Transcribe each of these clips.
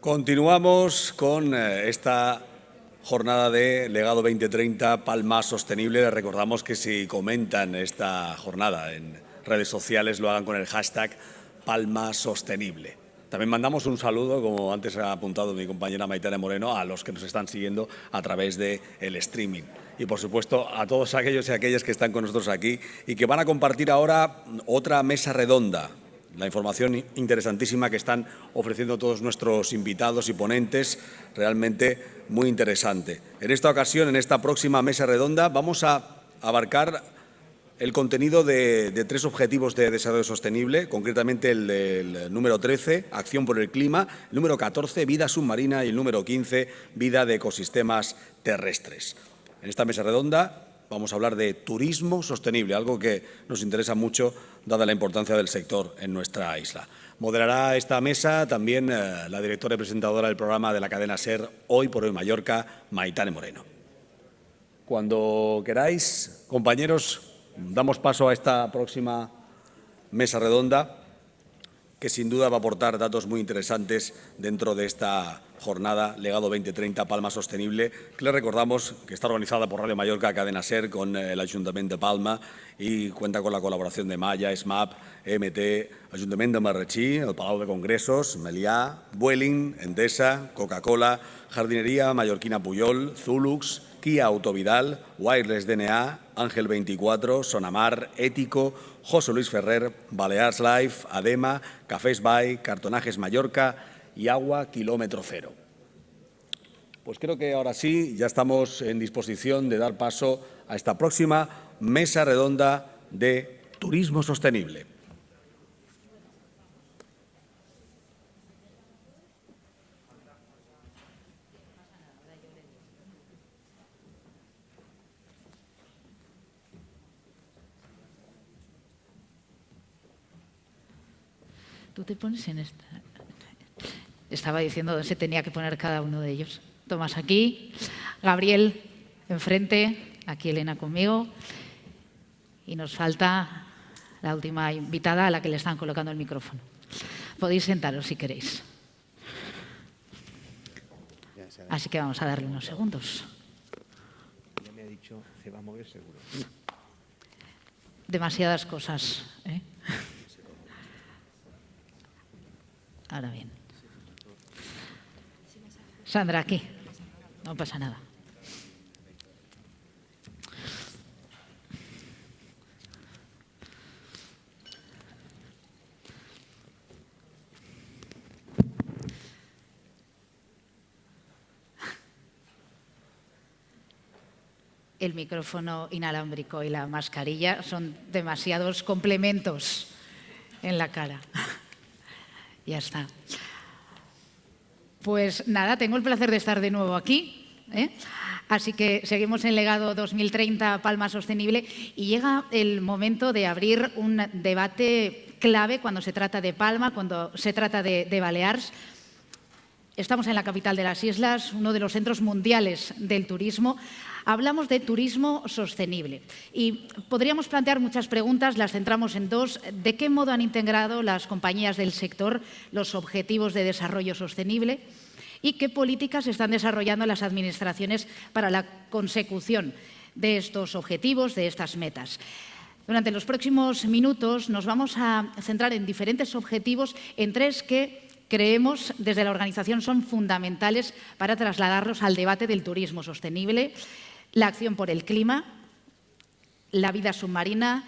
Continuamos con esta jornada de Legado 2030 Palma Sostenible. Les recordamos que si comentan esta jornada en redes sociales lo hagan con el hashtag Palma Sostenible. También mandamos un saludo, como antes ha apuntado mi compañera Maitane Moreno, a los que nos están siguiendo a través del streaming. Y, por supuesto, a todos aquellos y aquellas que están con nosotros aquí y que van a compartir ahora otra mesa redonda. La información interesantísima que están ofreciendo todos nuestros invitados y ponentes, realmente muy interesante. En esta ocasión, en esta próxima mesa redonda, vamos a abarcar el contenido de 3 objetivos de desarrollo sostenible, concretamente el número 13, acción por el clima, el número 14, vida submarina y el número 15, vida de ecosistemas terrestres. En esta mesa redonda vamos a hablar de turismo sostenible, algo que nos interesa mucho, dada la importancia del sector en nuestra isla. Moderará esta mesa también la directora y presentadora del programa de la cadena SER Hoy por Hoy Mallorca, Maitane Moreno. Cuando queráis, compañeros, damos paso a esta próxima mesa redonda, que sin duda va a aportar datos muy interesantes dentro de esta jornada Legado 2030 Palma Sostenible, que les recordamos que está organizada por Radio Mallorca, Cadena SER, con el Ayuntamiento de Palma y cuenta con la colaboración de Maya, SMAP, EMT, Ayuntamiento de Marratxí, el Palau de Congresos, Meliá, Vueling, Endesa, Coca-Cola, Jardinería Mallorquina Puyol, Zulux, Kia Autovidal, Wireless DNA, Ángel 24, Sonamar, Ético, José Luis Ferrer, Balears Life, Adema, Cafés Bay, Cartonajes Mallorca y Agua Kilómetro Cero. Pues creo que ahora sí, ya estamos en disposición de dar paso a esta próxima mesa redonda de turismo sostenible. Tú te pones en esta. Estaba diciendo dónde se tenía que poner cada uno de ellos. Tomás aquí, Gabriel enfrente, aquí Elena conmigo. Y nos falta la última invitada a la que le están colocando el micrófono. Podéis sentaros si queréis. Así que vamos a darle unos segundos. Ya me ha dicho, se va a mover seguro. Demasiadas cosas, ¿eh? Ahora bien. Sandra, aquí. No pasa nada. El micrófono inalámbrico y la mascarilla son demasiados complementos en la cara. Ya está. Pues nada, tengo el placer de estar de nuevo aquí, ¿eh? Así que seguimos en Legado 2030 Palma Sostenible y llega el momento de abrir un debate clave cuando se trata de Palma, cuando se trata de Balears. Estamos en la capital de las islas, uno de los centros mundiales del turismo. Hablamos de turismo sostenible y podríamos plantear muchas preguntas, las centramos en 2. ¿De qué modo han integrado las compañías del sector los objetivos de desarrollo sostenible? ¿Y qué políticas están desarrollando las administraciones para la consecución de estos objetivos, de estas metas? Durante los próximos minutos nos vamos a centrar en diferentes objetivos, en 3 que creemos desde la organización son fundamentales para trasladarlos al debate del turismo sostenible: la acción por el clima, la vida submarina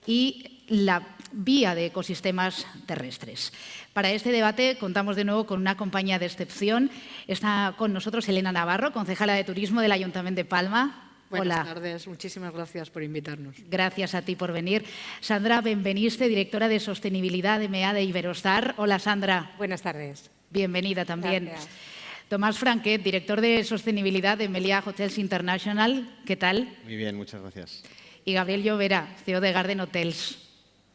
y la vía de ecosistemas terrestres. Para este debate contamos de nuevo con una compañía de excepción. Está con nosotros Elena Navarro, concejala de Turismo del Ayuntamiento de Palma. Buenas tardes, muchísimas gracias por invitarnos. Gracias a ti por venir. Sandra Benveniste, directora de Sostenibilidad de MEA de Iberostar. Hola, Sandra. Buenas tardes. Bienvenida también. Gracias. Tomás Franquet, director de Sostenibilidad de Meliá Hotels International. ¿Qué tal? Muy bien, muchas gracias. Y Gabriel Llovera, CEO de Garden Hotels.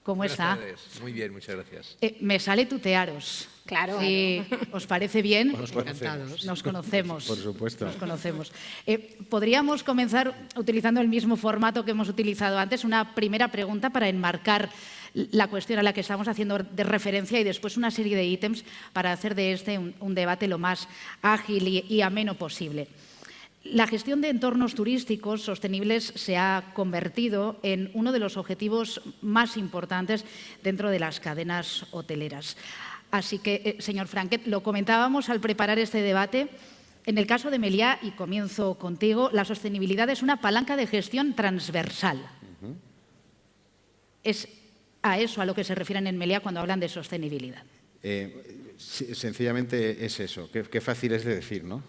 ¿Cómo Buenas está? tardes. Muy bien, muchas gracias. Me sale tutearos. Claro. Si os parece bien, Encantados. nos conocemos. Por supuesto. Nos conocemos. Podríamos comenzar utilizando el mismo formato que hemos utilizado antes. Una primera pregunta para enmarcar la cuestión a la que estamos haciendo de referencia y después una serie de ítems para hacer de este un debate lo más ágil y ameno posible. La gestión de entornos turísticos sostenibles se ha convertido en uno de los objetivos más importantes dentro de las cadenas hoteleras. Así que, señor Franquet, lo comentábamos al preparar este debate. En el caso de Meliá, y comienzo contigo, la sostenibilidad es una palanca de gestión transversal. Es a eso a lo que se refieren en Meliá cuando hablan de sostenibilidad. Sí, sencillamente es eso. Qué fácil es de decir, ¿no?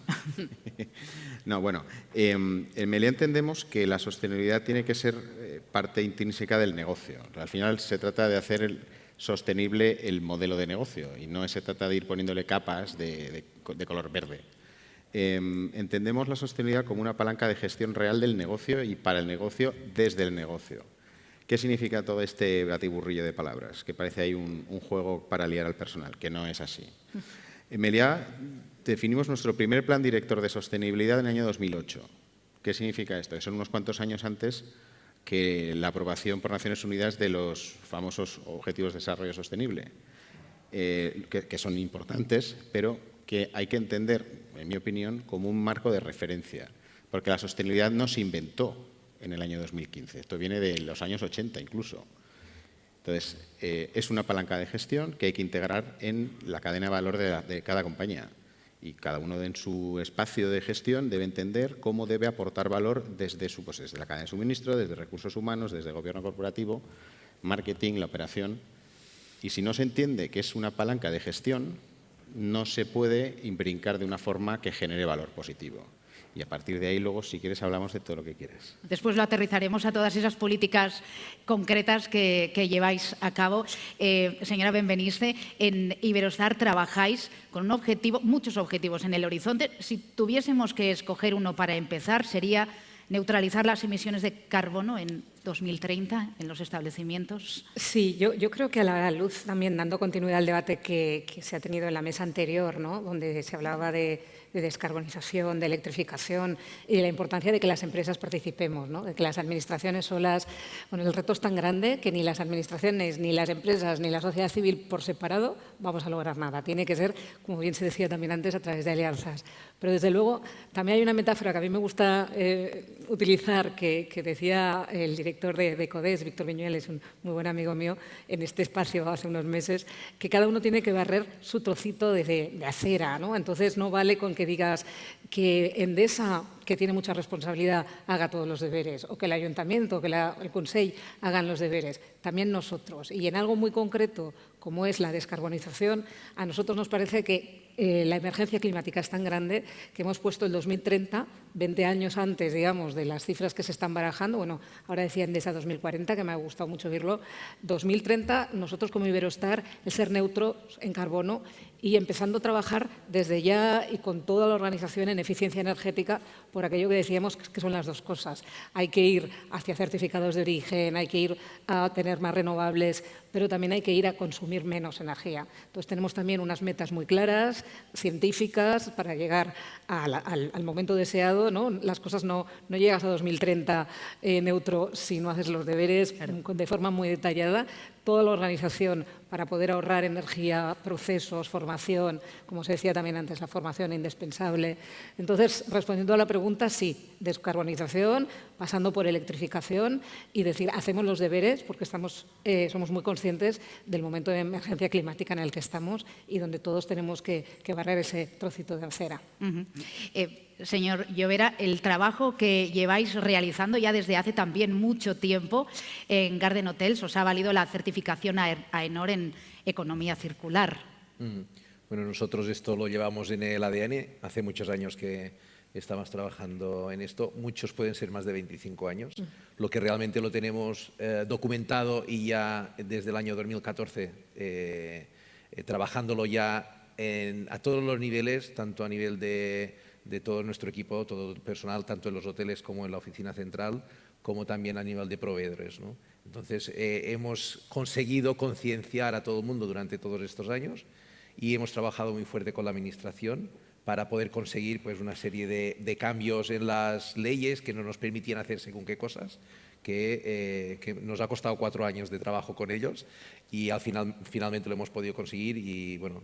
No, bueno, en Meliá entendemos que la sostenibilidad tiene que ser parte intrínseca del negocio. Al final se trata de hacer sostenible el modelo de negocio y no se trata de ir poniéndole capas de color verde. Entendemos la sostenibilidad como una palanca de gestión real del negocio y para el negocio desde el negocio. ¿Qué significa todo este batiburrillo de palabras? Que parece ahí un juego para liar al personal, que no es así. En Meliá definimos nuestro primer plan director de sostenibilidad en el año 2008. ¿Qué significa esto? Que son unos cuantos años antes que la aprobación por Naciones Unidas de los famosos Objetivos de Desarrollo Sostenible, que son importantes, pero que hay que entender, en mi opinión, como un marco de referencia, porque la sostenibilidad no se inventó en el año 2015. Esto viene de los años 80 incluso. Entonces, es una palanca de gestión que hay que integrar en la cadena de valor de cada compañía. Y cada uno en su espacio de gestión debe entender cómo debe aportar valor desde la cadena de suministro, desde recursos humanos, desde el gobierno corporativo, marketing, la operación. Y si no se entiende que es una palanca de gestión, no se puede imbrincar de una forma que genere valor positivo. Y a partir de ahí, luego, si quieres, hablamos de todo lo que quieres. Después lo aterrizaremos a todas esas políticas concretas que lleváis a cabo. Señora Benveniste, en Iberostar trabajáis con un objetivo, muchos objetivos en el horizonte. Si tuviésemos que escoger uno para empezar, sería neutralizar las emisiones de carbono en 2030 en los establecimientos. Sí, yo creo que a la luz también, dando continuidad al debate que se ha tenido en la mesa anterior, ¿no?, donde se hablaba de descarbonización, de electrificación y de la importancia de que las empresas participemos, ¿no?, de que las administraciones solas. Bueno, el reto es tan grande que ni las administraciones, ni las empresas, ni la sociedad civil por separado vamos a lograr nada. Tiene que ser, como bien se decía también antes, a través de alianzas. Pero desde luego también hay una metáfora que a mí me gusta utilizar, que decía el director de CODES, Víctor Viñuales, un muy buen amigo mío, en este espacio hace unos meses, que cada uno tiene que barrer su trocito de acera, ¿no? Entonces no vale con que digas que Endesa, que tiene mucha responsabilidad, haga todos los deberes, o que el Ayuntamiento, que el Consell hagan los deberes. También nosotros. Y en algo muy concreto, como es la descarbonización, a nosotros nos parece que la emergencia climática es tan grande que hemos puesto el 2030, 20 años antes, digamos, de las cifras que se están barajando. Bueno, ahora decía Endesa 2040, que me ha gustado mucho oírlo. 2030, nosotros como Iberostar, el ser neutro en carbono y empezando a trabajar desde ya y con toda la organización en eficiencia energética por aquello que decíamos que son las dos cosas. Hay que ir hacia certificados de origen, hay que ir a tener más renovables, pero también hay que ir a consumir menos energía. Entonces tenemos también unas metas muy claras, científicas, para llegar al momento deseado, ¿no? Las cosas no llegas a 2030 neutro si no haces los deberes de forma muy detallada. Toda la organización para poder ahorrar energía, procesos, formación, como se decía también antes, la formación indispensable. Entonces, respondiendo a la pregunta, sí, descarbonización, pasando por electrificación y decir, hacemos los deberes porque somos muy conscientes del momento de emergencia climática en el que estamos y donde todos tenemos que barrer ese trocito de acera. Señor Llovera, el trabajo que lleváis realizando ya desde hace también mucho tiempo en Garden Hotels os ha valido la certificación AENOR en economía circular. Bueno, nosotros esto lo llevamos en el ADN. Hace muchos años que estamos trabajando en esto. Muchos pueden ser más de 25 años. Lo que realmente lo tenemos documentado y ya desde el año 2014 trabajándolo ya a todos los niveles, tanto a nivel de todo nuestro equipo, todo el personal, tanto en los hoteles como en la oficina central, como también a nivel de proveedores, ¿no? Entonces, hemos conseguido concienciar a todo el mundo durante todos estos años y hemos trabajado muy fuerte con la Administración para poder conseguir pues, una serie de cambios en las leyes que no nos permitían hacer según qué cosas, que nos ha costado 4 años de trabajo con ellos y finalmente lo hemos podido conseguir y bueno,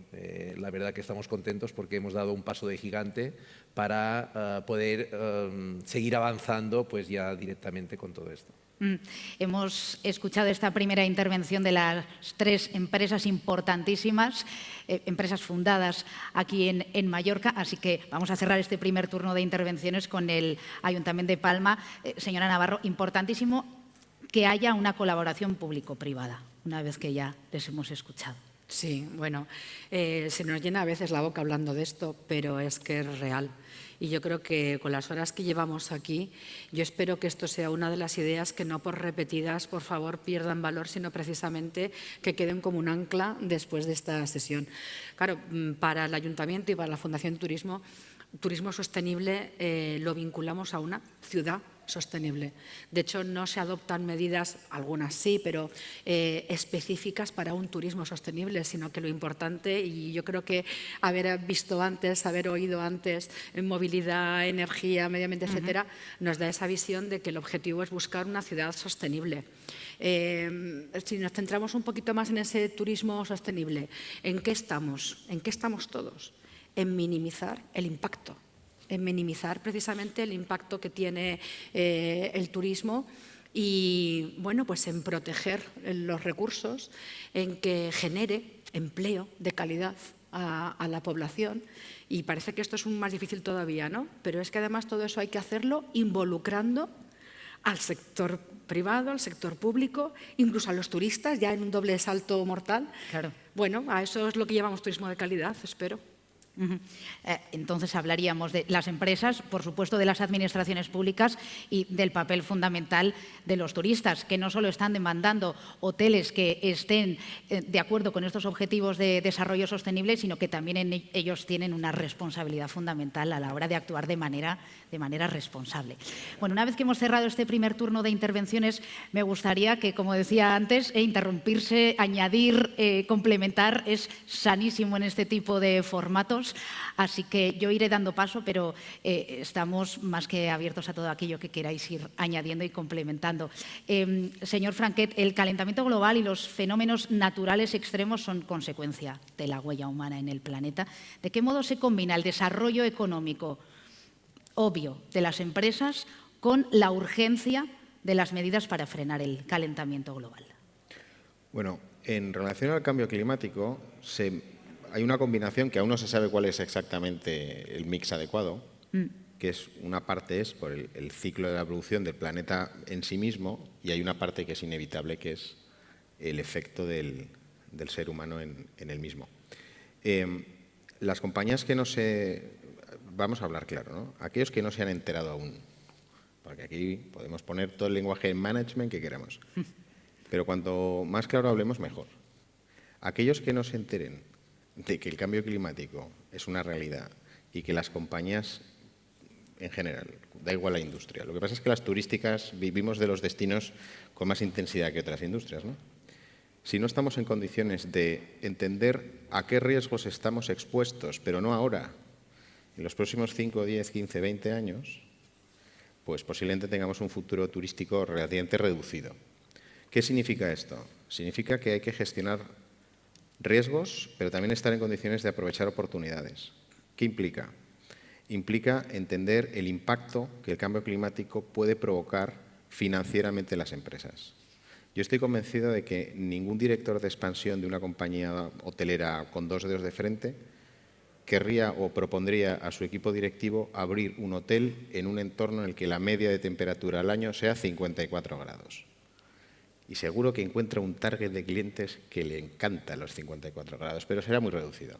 la verdad que estamos contentos porque hemos dado un paso de gigante para poder seguir avanzando pues ya directamente con todo esto. Hemos escuchado esta primera intervención de las 3 empresas importantísimas, empresas fundadas aquí en Mallorca, así que vamos a cerrar este primer turno de intervenciones con el Ayuntamiento de Palma. Señora Navarro, importantísimo que haya una colaboración público-privada, una vez que ya les hemos escuchado. Sí, bueno, se nos llena a veces la boca hablando de esto, pero es que es real. Y yo creo que con las horas que llevamos aquí, yo espero que esto sea una de las ideas que no por repetidas, por favor, pierdan valor, sino precisamente que queden como un ancla después de esta sesión. Claro, para el Ayuntamiento y para la Fundación Turismo Sostenible lo vinculamos a una ciudad sostenible. De hecho, no se adoptan medidas, algunas sí, pero específicas para un turismo sostenible, sino que lo importante, y yo creo que haber visto antes, haber oído antes en movilidad, energía, medio ambiente, etcétera, nos da esa visión de que el objetivo es buscar una ciudad sostenible. Si nos centramos un poquito más en ese turismo sostenible, ¿en qué estamos? ¿En qué estamos todos? En minimizar el impacto. En minimizar precisamente el impacto que tiene el turismo y, bueno, pues en proteger los recursos, en que genere empleo de calidad a la población. Y parece que esto es más difícil todavía, ¿no? Pero es que además todo eso hay que hacerlo involucrando al sector privado, al sector público, incluso a los turistas, ya en un doble salto mortal. Claro. Bueno, a eso es lo que llamamos turismo de calidad, espero. Entonces hablaríamos de las empresas, por supuesto de las administraciones públicas y del papel fundamental de los turistas, que no solo están demandando hoteles que estén de acuerdo con estos objetivos de desarrollo sostenible, sino que también ellos tienen una responsabilidad fundamental a la hora de actuar de manera responsable. Bueno, una vez que hemos cerrado este primer turno de intervenciones, me gustaría que, como decía antes, interrumpirse, añadir, complementar es sanísimo en este tipo de formatos. Así que yo iré dando paso, pero estamos más que abiertos a todo aquello que queráis ir añadiendo y complementando. Señor Franquet, el calentamiento global y los fenómenos naturales extremos son consecuencia de la huella humana en el planeta. ¿De qué modo se combina el desarrollo económico obvio de las empresas con la urgencia de las medidas para frenar el calentamiento global? Bueno, en relación al cambio climático, hay una combinación que aún no se sabe cuál es exactamente el mix adecuado, que es una parte es por el ciclo de la evolución del planeta en sí mismo y hay una parte que es inevitable, que es el efecto del ser humano en el mismo. Las compañías que no se... Vamos a hablar claro, ¿no? Aquellos que no se han enterado aún, porque aquí podemos poner todo el lenguaje de management que queramos, pero cuanto más claro hablemos, mejor. Aquellos que no se enteren de que el cambio climático es una realidad y que las compañías en general, da igual la industria. Lo que pasa es que las turísticas vivimos de los destinos con más intensidad que otras industrias, ¿no? Si no estamos en condiciones de entender a qué riesgos estamos expuestos, pero no ahora, en los próximos 5, 10, 15, 20 años, pues posiblemente tengamos un futuro turístico relativamente reducido. ¿Qué significa esto? Significa que hay que gestionar riesgos, pero también estar en condiciones de aprovechar oportunidades. ¿Qué implica? Implica entender el impacto que el cambio climático puede provocar financieramente en las empresas. Yo estoy convencido de que ningún director de expansión de una compañía hotelera con 2 dedos de frente querría o propondría a su equipo directivo abrir un hotel en un entorno en el que la media de temperatura al año sea 54 grados. Y seguro que encuentra un target de clientes que le encanta los 54 grados, pero será muy reducido.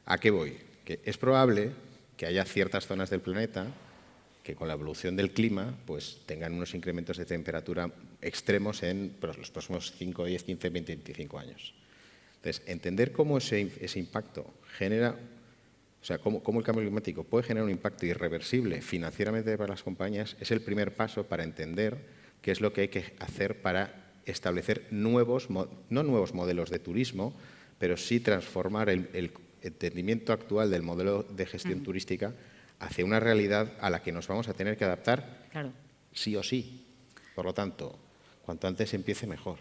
¿A qué voy? Que es probable que haya ciertas zonas del planeta que con la evolución del clima pues tengan unos incrementos de temperatura extremos en los próximos 5, 10, 15, 20, 25 años. Entonces, entender cómo ese impacto genera, o sea, cómo el cambio climático puede generar un impacto irreversible financieramente para las compañías es el primer paso para entender qué es lo que hay que hacer para establecer no nuevos modelos de turismo, pero sí transformar el entendimiento actual del modelo de gestión turística hacia una realidad a la que nos vamos a tener que adaptar sí o sí. Por lo tanto, cuanto antes empiece, mejor.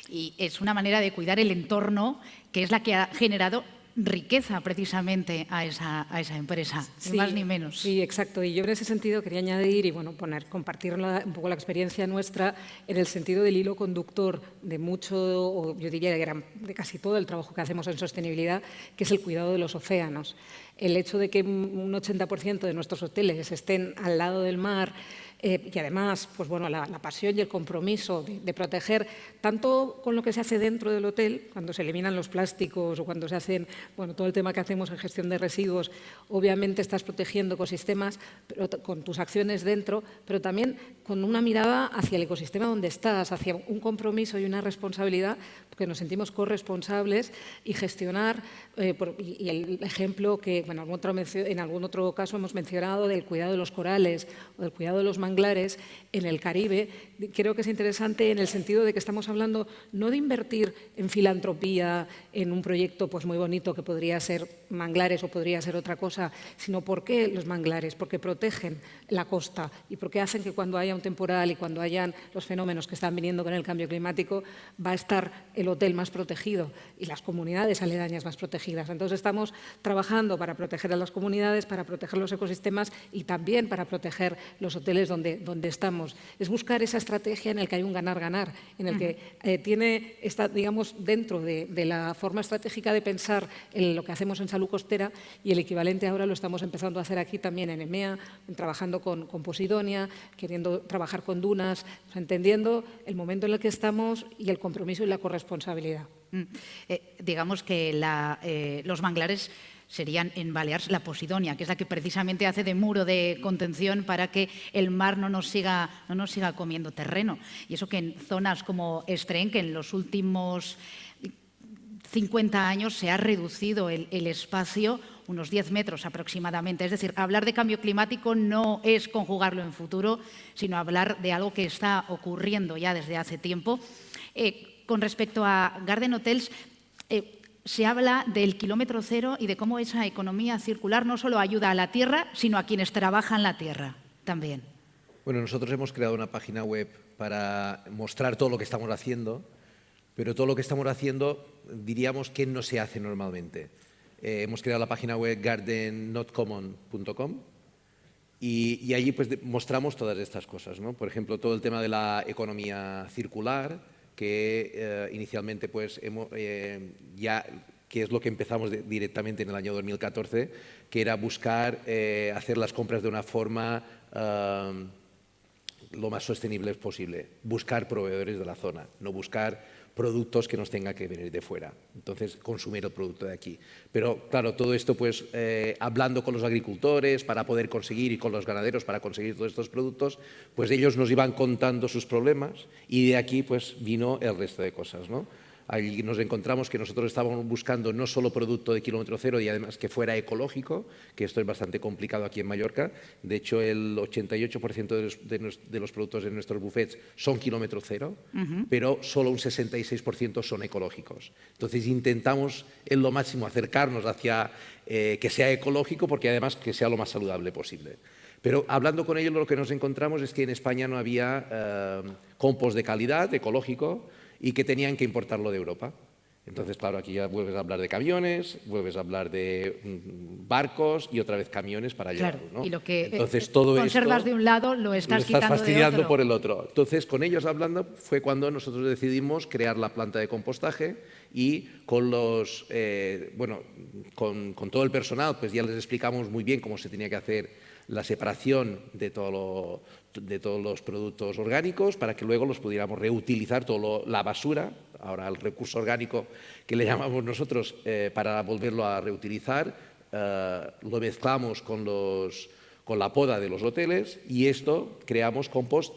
Y es una manera de cuidar el entorno, que es la que ha generado riqueza precisamente a esa empresa, ni más ni menos. Sí, exacto. Y yo en ese sentido quería añadir y compartir un poco la experiencia nuestra en el sentido del hilo conductor de mucho, o yo diría de casi todo el trabajo que hacemos en sostenibilidad, que es el cuidado de los océanos. El hecho de que un 80% de nuestros hoteles estén al lado del mar, y además, pues bueno, la pasión y el compromiso de proteger tanto con lo que se hace dentro del hotel, cuando se eliminan los plásticos o cuando se hacen, bueno, todo el tema que hacemos en gestión de residuos, obviamente estás protegiendo ecosistemas pero con tus acciones dentro, pero también con una mirada hacia el ecosistema donde estás, hacia un compromiso y una responsabilidad, porque nos sentimos corresponsables y gestionar, y el ejemplo que, bueno, en algún otro caso hemos mencionado del cuidado de los corales o del cuidado de los manglares en el Caribe, creo que es interesante en el sentido de que estamos hablando no de invertir en filantropía, en un proyecto pues muy bonito que podría ser manglares o podría ser otra cosa, sino ¿por qué los manglares? Porque protegen la costa y porque hacen que cuando haya un temporal y cuando hayan los fenómenos que están viniendo con el cambio climático, va a estar el hotel más protegido y las comunidades aledañas más protegidas. Entonces estamos trabajando para proteger a las comunidades, para proteger los ecosistemas y también para proteger los hoteles donde estamos. Es buscar esa estrategia en la que hay un ganar-ganar, en el que está, digamos, dentro de la forma estratégica de pensar en lo que hacemos en salud costera, y el equivalente ahora lo estamos empezando a hacer aquí también en EMEA, trabajando con Posidonia, queriendo trabajar con dunas, entendiendo el momento en el que estamos y el compromiso y la corresponsabilidad. Digamos que los manglares serían en Baleares la Posidonia, que es la que precisamente hace de muro de contención para que el mar no nos siga comiendo terreno. Y eso que en zonas como Estren, que en los últimos 50 años se ha reducido el espacio unos 10 metros aproximadamente. Es decir, hablar de cambio climático no es conjugarlo en futuro, sino hablar de algo que está ocurriendo ya desde hace tiempo. Con respecto a Garden Hotels, se habla del kilómetro cero y de cómo esa economía circular no solo ayuda a la tierra, sino a quienes trabajan la tierra también. Bueno, nosotros hemos creado una página web para mostrar todo lo que estamos haciendo, pero todo lo que estamos haciendo diríamos que no se hace normalmente. Hemos creado la página web gardennotcommon.com y allí pues mostramos todas estas cosas, ¿no? Por ejemplo, todo el tema de la economía circular, que inicialmente pues ya que es lo que empezamos directamente en el año 2014, que era buscar hacer las compras de una forma lo más sostenible posible, buscar proveedores de la zona, no buscar productos que nos tenga que venir de fuera. Entonces, consumir el producto de aquí. Pero, claro, todo esto, pues, hablando con los agricultores para poder conseguir y con los ganaderos para conseguir todos estos productos, pues ellos nos iban contando sus problemas y de aquí, pues, vino el resto de cosas, ¿no? Allí nos encontramos que nosotros estábamos buscando no solo producto de kilómetro cero y además que fuera ecológico, que esto es bastante complicado aquí en Mallorca. De hecho, el 88% de los productos de nuestros buffets son kilómetro cero, pero solo un 66% son ecológicos. Entonces, intentamos en lo máximo acercarnos hacia que sea ecológico, porque además que sea lo más saludable posible. Pero hablando con ellos, lo que nos encontramos es que en España no había compost de calidad, ecológico, y que tenían que importarlo de Europa. Entonces, claro, aquí ya vuelves a hablar de camiones, vuelves a hablar de barcos y otra vez camiones para llevarlo, ¿no? Y lo que entonces, todo conservas esto de un lado lo estás quitando fastidiando de otro. por el otro. Entonces, con ellos hablando fue cuando nosotros decidimos crear la planta de compostaje y con con todo el personal, pues ya les explicamos muy bien cómo se tenía que hacer la separación de todos los productos orgánicos para que luego los pudiéramos reutilizar, toda la basura, ahora el recurso orgánico que le llamamos nosotros, para volverlo a reutilizar, lo mezclamos con la poda de los hoteles y esto creamos compost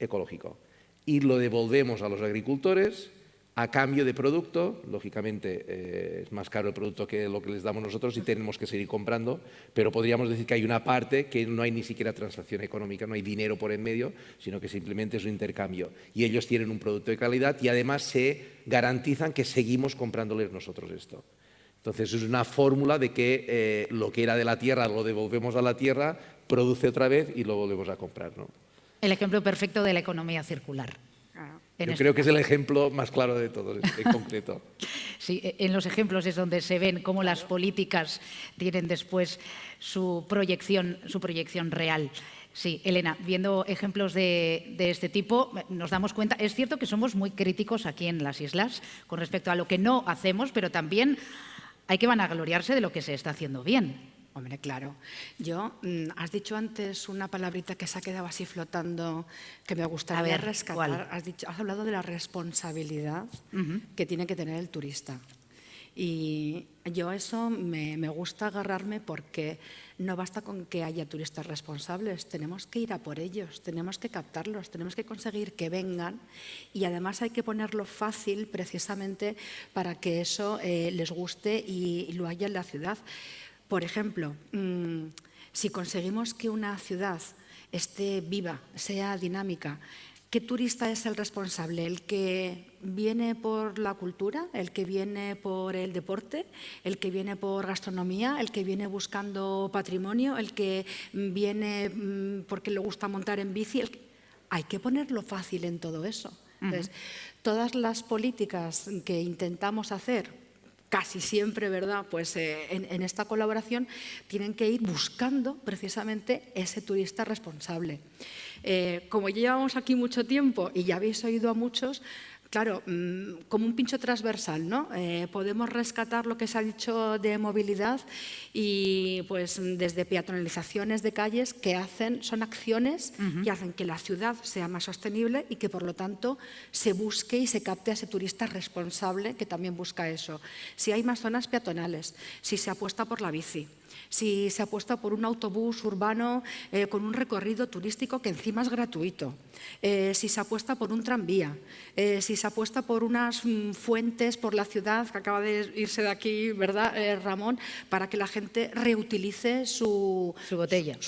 ecológico y lo devolvemos a los agricultores a cambio de producto. Lógicamente es más caro el producto que lo que les damos nosotros y tenemos que seguir comprando, pero podríamos decir que hay una parte que no hay ni siquiera transacción económica, no hay dinero por en medio, sino que simplemente es un intercambio. Y ellos tienen un producto de calidad y además se garantizan que seguimos comprándoles nosotros esto. Entonces es una fórmula de que lo que era de la tierra lo devolvemos a la tierra, produce otra vez y lo volvemos a comprar, ¿no? el ejemplo perfecto de la economía circular. Yo creo que es el ejemplo más claro de todos, en concreto. Sí, en los ejemplos es donde se ven cómo las políticas tienen después su proyección real. Sí, Elena, viendo ejemplos de este tipo, nos damos cuenta, es cierto que somos muy críticos aquí en las islas con respecto a lo que no hacemos, pero también hay que vanagloriarse de lo que se está haciendo bien. Hombre, claro. Has dicho antes una palabrita que se ha quedado así flotando que me gustaría rescatar. ¿Cuál? Has hablado de la responsabilidad que tiene que tener el turista. Y yo eso me gusta agarrarme porque no basta con que haya turistas responsables, tenemos que ir a por ellos, tenemos que captarlos, tenemos que conseguir que vengan y además hay que ponerlo fácil precisamente para que eso les guste y lo haya en la ciudad. Por ejemplo, si conseguimos que una ciudad esté viva, sea dinámica, ¿qué turista es el responsable? ¿El que viene por la cultura? ¿El que viene por el deporte? ¿El que viene por gastronomía? ¿El que viene buscando patrimonio? ¿El que viene porque le gusta montar en bici? Hay que ponerlo fácil en todo eso. Entonces, todas las políticas que intentamos hacer, casi siempre, ¿verdad? Pues en esta colaboración tienen que ir buscando precisamente ese turista responsable. Como ya llevamos aquí mucho tiempo y ya habéis oído a muchos, claro, como un pincho transversal, ¿no? Podemos rescatar lo que se ha dicho de movilidad y pues desde peatonalizaciones de calles que son acciones que hacen que la ciudad sea más sostenible y que por lo tanto se busque y se capte a ese turista responsable que también busca eso. Si hay más zonas peatonales, si se apuesta por la bici, si se apuesta por un autobús urbano con un recorrido turístico que encima es gratuito, si se apuesta por un tranvía, si se apuesta por unas fuentes por la ciudad, que acaba de irse de aquí, ¿verdad, Ramón? Para que la gente reutilice su botella.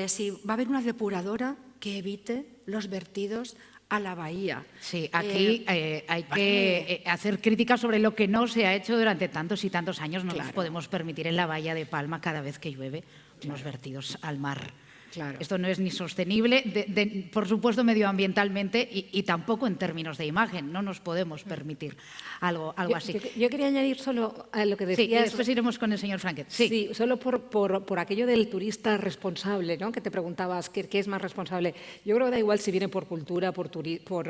Si va a haber una depuradora que evite los vertidos a la bahía. Sí, aquí hay que hacer críticas sobre lo que no se ha hecho durante tantos y tantos años. No nos podemos permitir en la bahía de Palma, cada vez que llueve, unos vertidos al mar. Claro. Esto no es ni sostenible, por supuesto, medioambientalmente y tampoco en términos de imagen. No nos podemos permitir algo así. Yo quería añadir solo a lo que decías. Sí, y después iremos con el señor Franquet. Sí, solo por aquello del turista responsable, ¿no? Que te preguntabas qué es más responsable. Yo creo que da igual si viene por cultura, por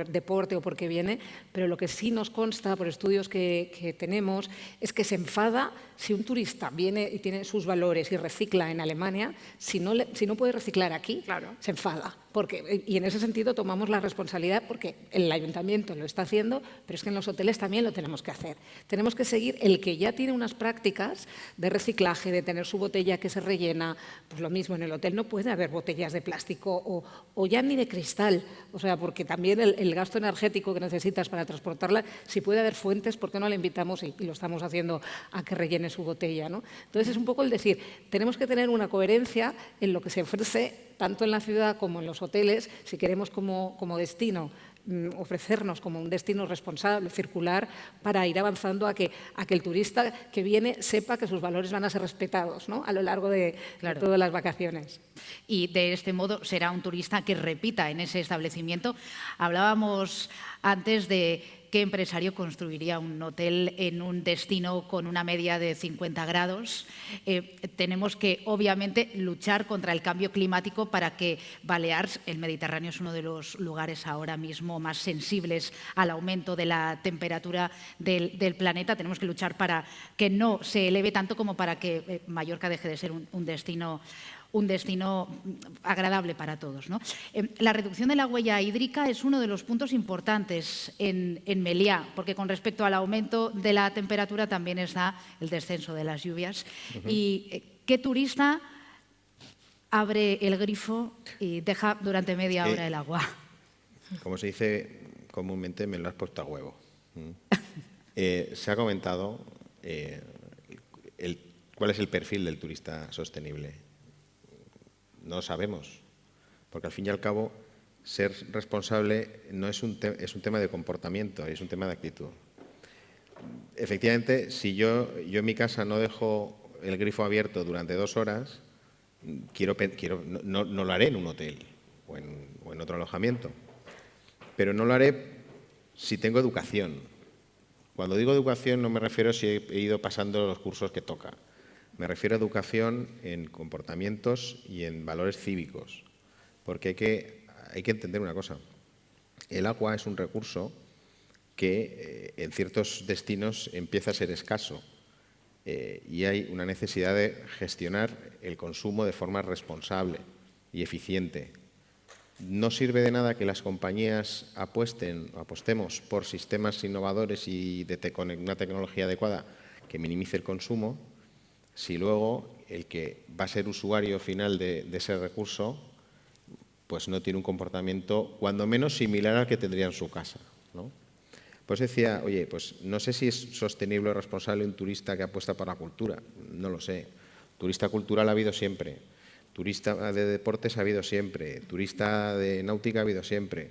deporte o por qué viene, pero lo que sí nos consta por estudios que tenemos es que se enfada si un turista viene y tiene sus valores y recicla en Alemania, si no puede reciclar aquí, se enfada. Y en ese sentido tomamos la responsabilidad porque el ayuntamiento lo está haciendo, pero es que en los hoteles también lo tenemos que hacer. Tenemos que seguir el que ya tiene unas prácticas de reciclaje, de tener su botella que se rellena. Pues lo mismo, en el hotel no puede haber botellas de plástico o ya ni de cristal, o sea, porque también el gasto energético que necesitas para transportarla, si puede haber fuentes, ¿por qué no le invitamos y lo estamos haciendo a que rellene su botella, ¿no? Entonces es un poco el decir, tenemos que tener una coherencia en lo que se ofrece tanto en la ciudad como en los hoteles, si queremos como destino ofrecernos como un destino responsable, circular, para ir avanzando a que el turista que viene sepa que sus valores van a ser respetados, ¿no? A lo largo de todas las vacaciones. Y de este modo será un turista que repita en ese establecimiento. Hablábamos antes de qué empresario construiría un hotel en un destino con una media de 50 grados. Tenemos que, obviamente, luchar contra el cambio climático para que Balears, el Mediterráneo, es uno de los lugares ahora mismo más sensibles al aumento de la temperatura del planeta. Tenemos que luchar para que no se eleve tanto como para que Mallorca deje de ser un destino agradable para todos, ¿no? La reducción de la huella hídrica es uno de los puntos importantes en Meliá, porque con respecto al aumento de la temperatura también está el descenso de las lluvias. ¿Y qué turista abre el grifo y deja durante media hora el agua? Como se dice comúnmente, me lo has puesto a huevo. Se ha comentado cuál es el perfil del turista sostenible. No sabemos, porque al fin y al cabo ser responsable no es un tema de comportamiento, es un tema de actitud. Efectivamente, si yo en mi casa no dejo el grifo abierto durante 2 horas, no lo haré en un hotel. o en otro alojamiento. Pero no lo haré si tengo educación. Cuando digo educación no me refiero a si he ido pasando los cursos que toca. Me refiero a educación en comportamientos y en valores cívicos. Porque hay que entender una cosa. El agua es un recurso que en ciertos destinos empieza a ser escaso y hay una necesidad de gestionar el consumo de forma responsable y eficiente. No sirve de nada que las compañías apostemos por sistemas innovadores y con una tecnología adecuada que minimice el consumo, si luego el que va a ser usuario final de ese recurso pues no tiene un comportamiento cuando menos similar al que tendría en su casa, ¿no? Pues decía, oye, pues no sé si es sostenible o responsable un turista que apuesta por la cultura, no lo sé. Turista cultural ha habido siempre, turista de deportes ha habido siempre, turista de náutica ha habido siempre,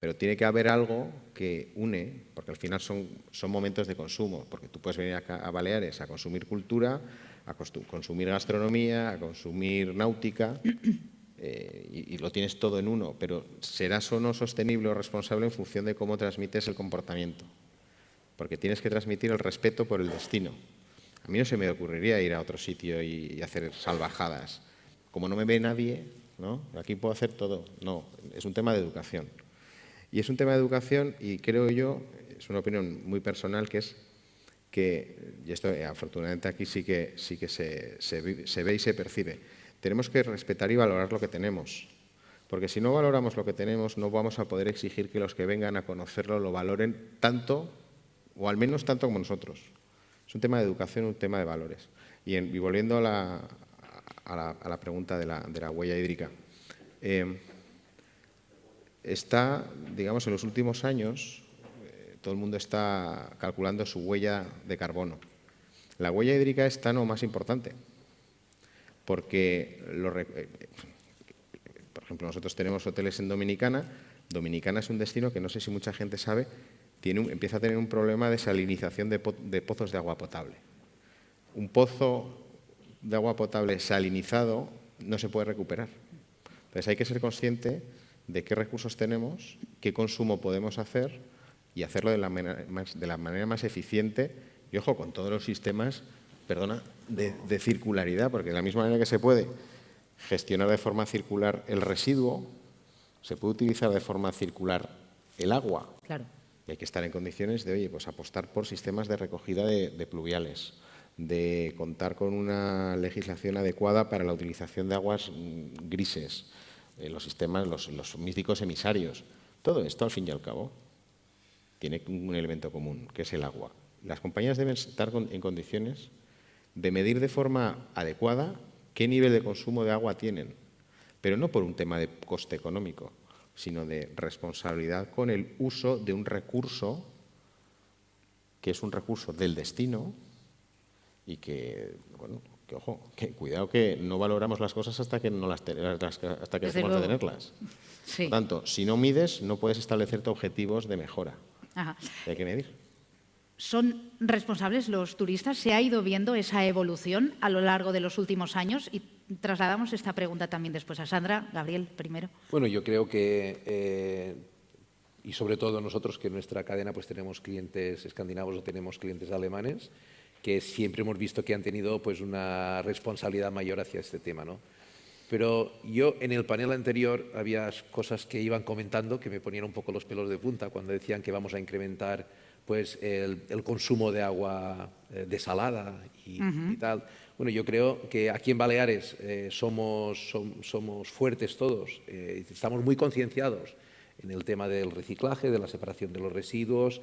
pero tiene que haber algo que une, porque al final son momentos de consumo, porque tú puedes venir acá a Baleares a consumir cultura, a consumir gastronomía, a consumir náutica, y lo tienes todo en uno, pero serás o no sostenible o responsable en función de cómo transmites el comportamiento, porque tienes que transmitir el respeto por el destino. A mí no se me ocurriría ir a otro sitio y hacer salvajadas. Como no me ve nadie, ¿no? Aquí puedo hacer todo. No, es un tema de educación. Y es un tema de educación y creo yo, es una opinión muy personal, que es que, y esto afortunadamente aquí sí que se ve y se percibe, tenemos que respetar y valorar lo que tenemos, porque si no valoramos lo que tenemos no vamos a poder exigir que los que vengan a conocerlo lo valoren tanto, o al menos tanto como nosotros. Es un tema de educación, un tema de valores. Y volviendo a la pregunta de la huella hídrica, está, digamos, en los últimos años, todo el mundo está calculando su huella de carbono. La huella hídrica es tan o más importante, porque, por ejemplo, nosotros tenemos hoteles en Dominicana. Dominicana es un destino que no sé si mucha gente sabe, empieza a tener un problema de salinización de pozos de agua potable. Un pozo de agua potable salinizado no se puede recuperar. Entonces hay que ser consciente de qué recursos tenemos, qué consumo podemos hacer y hacerlo de la manera más eficiente y, ojo, con todos los sistemas de circularidad, porque de la misma manera que se puede gestionar de forma circular el residuo, se puede utilizar de forma circular el agua. Claro. Y hay que estar en condiciones de, oye, pues apostar por sistemas de recogida de pluviales, de contar con una legislación adecuada para la utilización de aguas grises, los sistemas, los místicos emisarios. Todo esto, al fin y al cabo, tiene un elemento común, que es el agua. Las compañías deben estar en condiciones de medir de forma adecuada qué nivel de consumo de agua tienen, pero no por un tema de coste económico, sino de responsabilidad con el uso de un recurso que es un recurso del destino y que, bueno, que ojo, que cuidado que no valoramos las cosas hasta que hasta que dejemos de tenerlas. Sí. Por tanto, si no mides, no puedes establecerte objetivos de mejora. Ajá. Hay que medir. ¿Son responsables los turistas? ¿Se ha ido viendo esa evolución a lo largo de los últimos años? Y trasladamos esta pregunta también después a Sandra. Gabriel, primero. Bueno, yo creo que, y sobre todo nosotros que en nuestra cadena pues tenemos clientes escandinavos o tenemos clientes alemanes, que siempre hemos visto que han tenido pues una responsabilidad mayor hacia este tema, ¿no? Pero yo en el panel anterior había cosas que iban comentando que me ponían un poco los pelos de punta cuando decían que vamos a incrementar pues el consumo de agua desalada y tal. Bueno, yo creo que aquí en Baleares somos fuertes todos, estamos muy concienciados en el tema del reciclaje, de la separación de los residuos.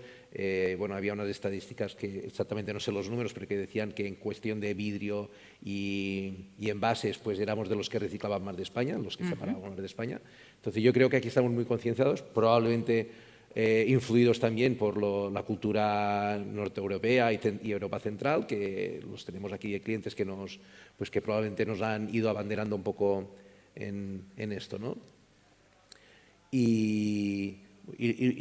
Bueno, había unas estadísticas que exactamente no sé los números, pero que decían que en cuestión de vidrio y envases, pues éramos de los que reciclaban más de España, los que separábamos más de España. Entonces yo creo que aquí estamos muy concienciados, probablemente influidos también por la cultura norteeuropea y Europa Central, que los tenemos aquí de clientes que probablemente nos han ido abanderando un poco en esto, ¿no? Y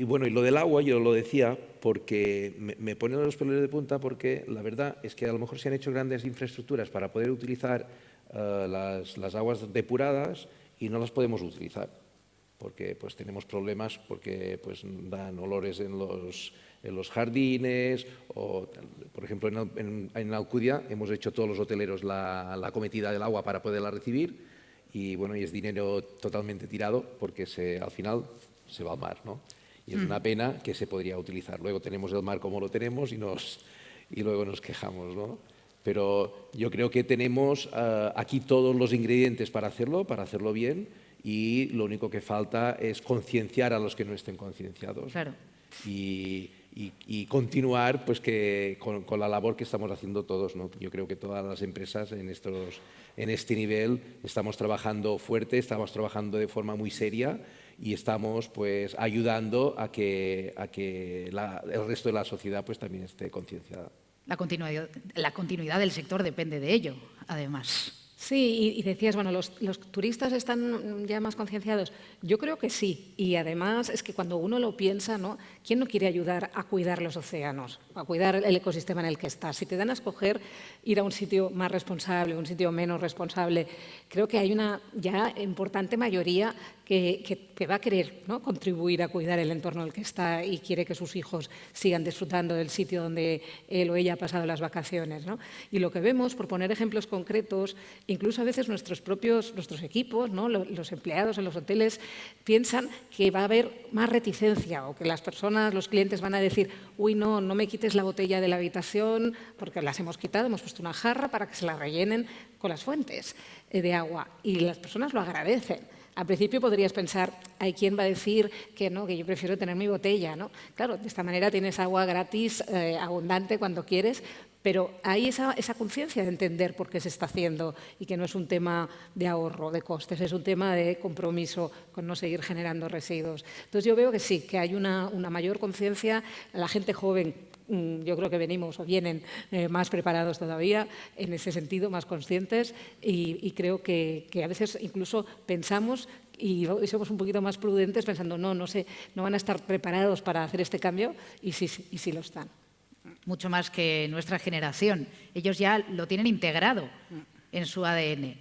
bueno, y lo del agua yo lo decía porque me pone los pelos de punta, porque la verdad es que a lo mejor se han hecho grandes infraestructuras para poder utilizar las aguas depuradas y no las podemos utilizar. porque pues tenemos problemas porque pues dan olores en los jardines o, por ejemplo, en Alcudia hemos hecho todos los hoteleros la cometida del agua para poderla recibir y bueno, y es dinero totalmente tirado porque al final se va al mar, ¿no? Y es una pena que se podría utilizar. Luego tenemos el mar como lo tenemos y luego nos quejamos, ¿no? Pero yo creo que tenemos aquí todos los ingredientes para hacerlo bien y lo único que falta es concienciar a los que no estén concienciados. Claro. Y continuar pues, con la labor que estamos haciendo todos, ¿no? Yo creo que todas las empresas en este nivel estamos trabajando fuerte, estamos trabajando de forma muy seria y estamos pues, ayudando a que el resto de la sociedad pues, también esté concienciada. La continuidad del sector depende de ello, además. Sí, y decías, bueno, ¿los turistas están ya más concienciados? Yo creo que sí, y además es que cuando uno lo piensa, ¿no? ¿Quién no quiere ayudar a cuidar los océanos, a cuidar el ecosistema en el que está? Si te dan a escoger ir a un sitio más responsable, un sitio menos responsable, creo que hay una ya importante mayoría que va a querer, ¿no? Contribuir a cuidar el entorno en el que está y quiere que sus hijos sigan disfrutando del sitio donde él o ella ha pasado las vacaciones, ¿no? Y lo que vemos, por poner ejemplos concretos, incluso a veces nuestros equipos, ¿no? Los empleados en los hoteles piensan que va a haber más reticencia o que las personas, los clientes van a decir, uy, no me quites la botella de la habitación porque las hemos quitado, hemos puesto una jarra para que se la rellenen con las fuentes de agua y las personas lo agradecen. Al principio podrías pensar, hay quien va a decir que no, que yo prefiero tener mi botella, ¿no? Claro, de esta manera tienes agua gratis, abundante cuando quieres, pero hay esa conciencia de entender por qué se está haciendo y que no es un tema de ahorro, de costes, es un tema de compromiso con no seguir generando residuos. Entonces yo veo que sí, que hay una mayor conciencia, la gente joven. Yo creo que venimos o vienen más preparados todavía, en ese sentido, más conscientes y creo que a veces incluso pensamos y somos un poquito más prudentes pensando no van a estar preparados para hacer este cambio y sí lo están. Mucho más que nuestra generación. Ellos ya lo tienen integrado en su ADN.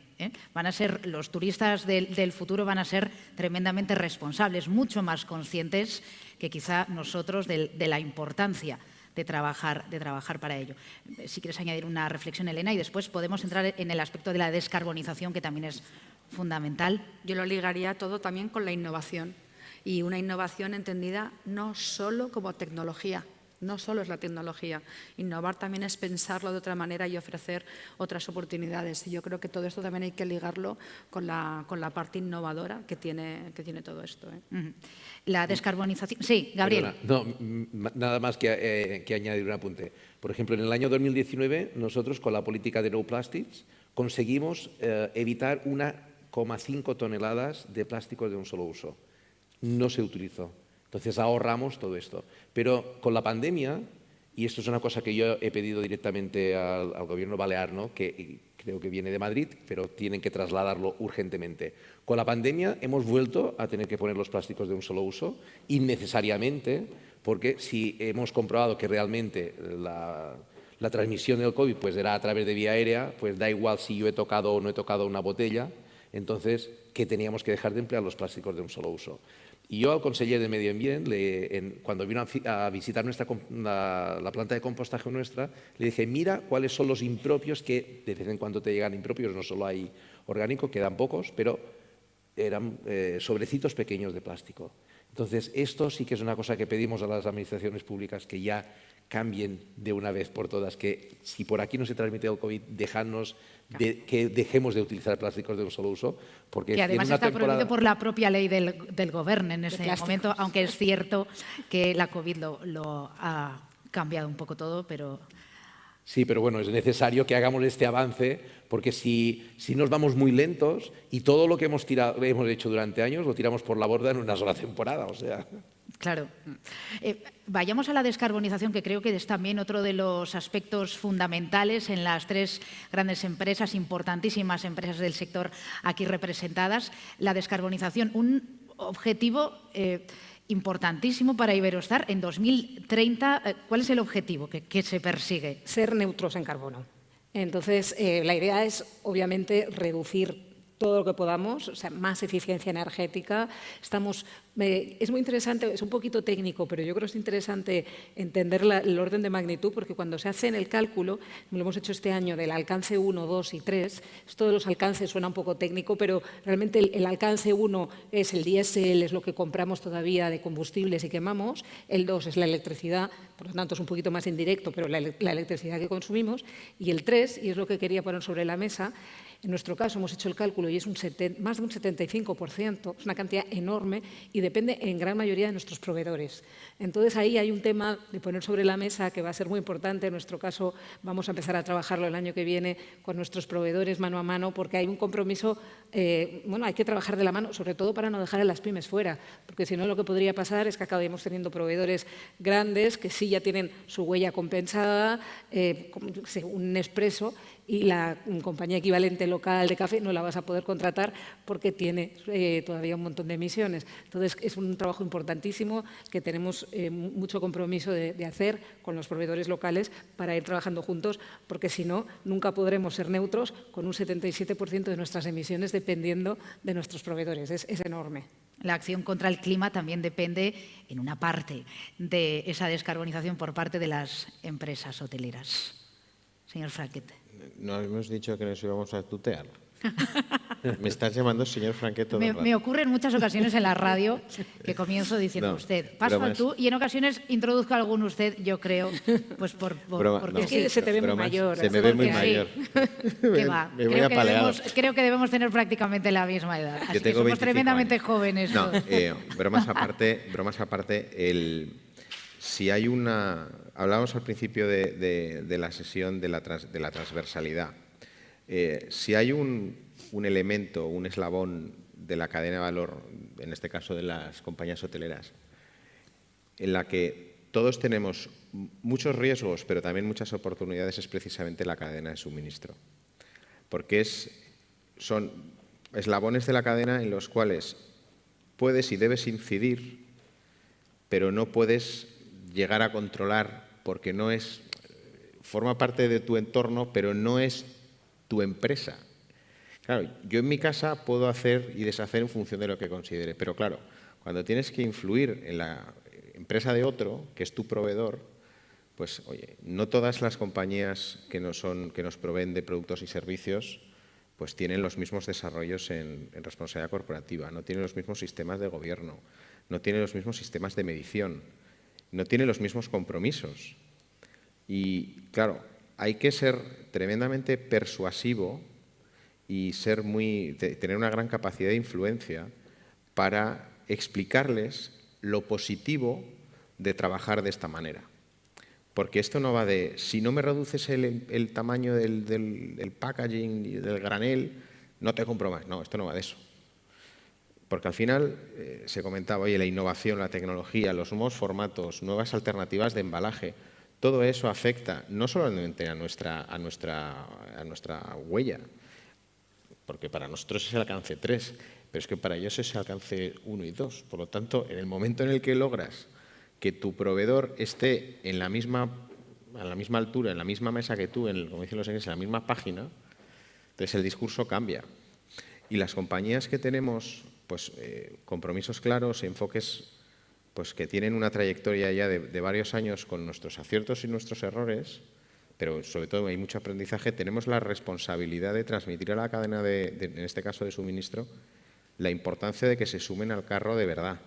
Van a ser, los turistas del futuro van a ser tremendamente responsables, mucho más conscientes que quizá nosotros de la importancia de trabajar para ello. Si quieres añadir una reflexión, Elena, y después podemos entrar en el aspecto de la descarbonización, que también es fundamental. Yo lo ligaría todo también con la innovación, y una innovación entendida no solo como tecnología, no solo es la tecnología. Innovar también es pensarlo de otra manera y ofrecer otras oportunidades. Y yo creo que todo esto también hay que ligarlo con la parte innovadora que tiene todo esto. La descarbonización. Sí, Gabriel. Perdona, no, nada más que añadir un apunte. Por ejemplo, en el año 2019, nosotros con la política de No Plastics conseguimos evitar 1,5 toneladas de plásticos de un solo uso. No se utilizó. Entonces ahorramos todo esto. Pero con la pandemia, y esto es una cosa que yo he pedido directamente al gobierno balear, ¿no? Que creo que viene de Madrid, pero tienen que trasladarlo urgentemente. Con la pandemia hemos vuelto a tener que poner los plásticos de un solo uso, innecesariamente, porque si hemos comprobado que realmente la transmisión del COVID pues, era a través de vía aérea, pues da igual si yo he tocado o no he tocado una botella, entonces que teníamos que dejar de emplear los plásticos de un solo uso. Y yo al conseller de Medio Ambiente, cuando vino a visitar la planta de compostaje nuestra, le dije, mira cuáles son los impropios que de vez en cuando te llegan impropios, no solo hay orgánico, quedan pocos, pero eran sobrecitos pequeños de plástico. Entonces, esto sí que es una cosa que pedimos a las administraciones públicas que ya cambien de una vez por todas, que si por aquí no se transmite el COVID, que dejemos de utilizar plásticos de un solo uso. Porque que además está prohibido por la propia ley del gobierno en este momento, aunque es cierto que la COVID lo ha cambiado un poco todo, pero... Sí, pero bueno, es necesario que hagamos este avance, porque si nos vamos muy lentos y todo lo que hemos hecho durante años lo tiramos por la borda en una sola temporada, o sea... Claro. Vayamos a la descarbonización, que creo que es también otro de los aspectos fundamentales en las tres grandes empresas, importantísimas empresas del sector aquí representadas. La descarbonización, un objetivo importantísimo para Iberostar. En 2030, ¿cuál es el objetivo que se persigue? Ser neutros en carbono. Entonces, la idea es, obviamente, reducir todo lo que podamos, o sea, más eficiencia energética. Es muy interesante, es un poquito técnico, pero yo creo que es interesante entender el orden de magnitud, porque cuando se hace en el cálculo, lo hemos hecho este año del alcance 1, 2 y 3, esto de los alcances suena un poco técnico, pero realmente el alcance 1 es el diésel, es lo que compramos todavía de combustibles y quemamos, el 2 es la electricidad, por lo tanto es un poquito más indirecto, pero la electricidad que consumimos, y el 3, y es lo que quería poner sobre la mesa, en nuestro caso hemos hecho el cálculo y es más de un 75%, es una cantidad enorme y depende en gran mayoría de nuestros proveedores. Entonces ahí hay un tema de poner sobre la mesa que va a ser muy importante. En nuestro caso vamos a empezar a trabajarlo el año que viene con nuestros proveedores mano a mano, porque hay un compromiso, hay que trabajar de la mano, sobre todo para no dejar a las pymes fuera, porque si no lo que podría pasar es que acabemos teniendo proveedores grandes que sí ya tienen su huella compensada, un Nespresso, y la compañía equivalente local de café no la vas a poder contratar porque tiene todavía un montón de emisiones. Entonces, es un trabajo importantísimo que tenemos mucho compromiso de hacer con los proveedores locales para ir trabajando juntos, porque si no, nunca podremos ser neutros con un 77% de nuestras emisiones dependiendo de nuestros proveedores. Es enorme. La acción contra el clima también depende, en una parte, de esa descarbonización por parte de las empresas hoteleras. Señor Franquet. No hemos dicho que nos íbamos a tutear. Me estás llamando señor Franquet todo el rato. Me ocurre en muchas ocasiones en la radio que comienzo diciendo usted, paso al tú, y en ocasiones introduzco algún usted, yo creo, pues porque es que se te ve muy mayor. Se me ve muy mayor. ¿Qué va? Creo que debemos tener prácticamente la misma edad. Así que somos tremendamente jóvenes. No, bromas aparte, si hay una... Hablábamos al principio de la sesión de la transversalidad. Si hay un elemento, un eslabón de la cadena de valor, en este caso de las compañías hoteleras, en la que todos tenemos muchos riesgos, pero también muchas oportunidades, es precisamente la cadena de suministro. Porque son eslabones de la cadena en los cuales puedes y debes incidir, pero no puedes llegar a controlar porque forma parte de tu entorno, pero no es tu empresa. Claro, yo en mi casa puedo hacer y deshacer en función de lo que considere, pero claro, cuando tienes que influir en la empresa de otro, que es tu proveedor, pues oye, no todas las compañías que nos proveen de productos y servicios pues tienen los mismos desarrollos en responsabilidad corporativa, no tienen los mismos sistemas de gobierno, no tienen los mismos sistemas de medición, no tienen los mismos compromisos. Y claro, hay que ser tremendamente persuasivo y tener una gran capacidad de influencia para explicarles lo positivo de trabajar de esta manera. Porque esto no va de, si no me reduces el tamaño del packaging y del granel, no te compro más. No, esto no va de eso. Porque al final se comentaba, oye, la innovación, la tecnología, los nuevos formatos, nuevas alternativas de embalaje, todo eso afecta no solamente a nuestra huella, porque para nosotros es el alcance 3, pero es que para ellos es el alcance 1 y 2. Por lo tanto, en el momento en el que logras que tu proveedor esté a la misma altura, en la misma mesa que tú, como dicen los ingleses, en la misma página, entonces el discurso cambia. Y las compañías que tenemos pues, compromisos claros, enfoques pues, que tienen una trayectoria ya de varios años con nuestros aciertos y nuestros errores, pero sobre todo hay mucho aprendizaje, tenemos la responsabilidad de transmitir a la cadena, en este caso de suministro, la importancia de que se sumen al carro de verdad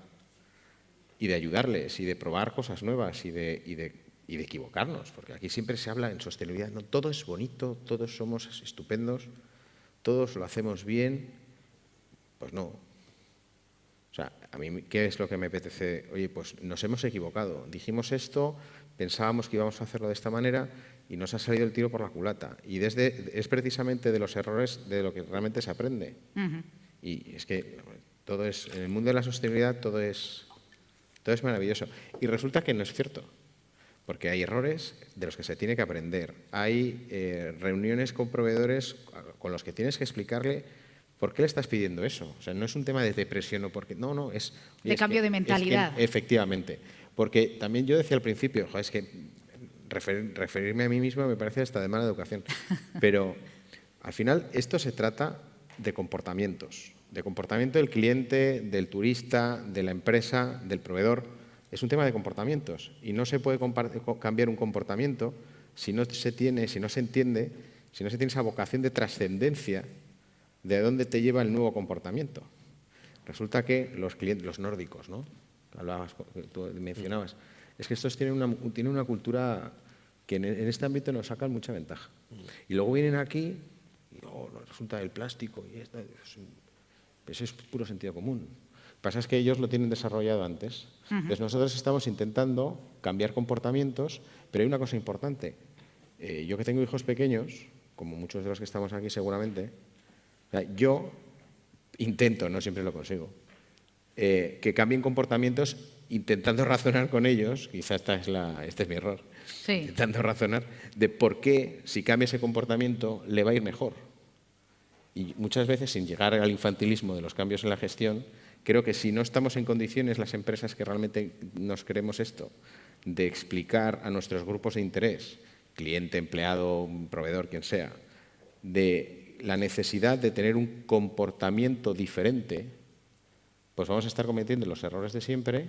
y de ayudarles y de probar cosas nuevas y de equivocarnos, porque aquí siempre se habla en sostenibilidad, no, todo es bonito, todos somos estupendos, todos lo hacemos bien, pues no. O sea, a mí, ¿qué es lo que me apetece? Oye, pues nos hemos equivocado, dijimos esto, pensábamos que íbamos a hacerlo de esta manera y nos ha salido el tiro por la culata. Y es precisamente de los errores de lo que realmente se aprende. Y es que en el mundo de la sostenibilidad todo es maravilloso. Y resulta que no es cierto, porque hay errores de los que se tiene que aprender. Hay reuniones con proveedores con los que tienes que explicarle por qué le estás pidiendo eso. O sea, no es un tema de depresión o porque... No, es... De cambio de mentalidad. Efectivamente. Porque también yo decía al principio, es que referirme a mí mismo me parece hasta de mala educación. Pero al final esto se trata de comportamientos. De comportamiento del cliente, del turista, de la empresa, del proveedor. Es un tema de comportamientos y no se puede cambiar un comportamiento si no se entiende, si no se tiene esa vocación de trascendencia de dónde te lleva el nuevo comportamiento. Resulta que los clientes, los nórdicos, ¿no? Tú mencionabas, es que estos tienen una cultura que en este ámbito nos sacan mucha ventaja. Y luego vienen aquí y resulta el plástico y eso es puro sentido común. Lo que pasa es que ellos lo tienen desarrollado antes. Entonces nosotros estamos intentando cambiar comportamientos, pero hay una cosa importante. Yo que tengo hijos pequeños, como muchos de los que estamos aquí seguramente, yo intento, no siempre lo consigo, que cambien comportamientos intentando razonar con ellos, quizá este es mi error, sí, intentando razonar de por qué, si cambia ese comportamiento, le va a ir mejor. Y muchas veces, sin llegar al infantilismo de los cambios en la gestión, creo que si no estamos en condiciones, las empresas que realmente nos creemos esto, de explicar a nuestros grupos de interés, cliente, empleado, proveedor, quien sea, de la necesidad de tener un comportamiento diferente, pues vamos a estar cometiendo los errores de siempre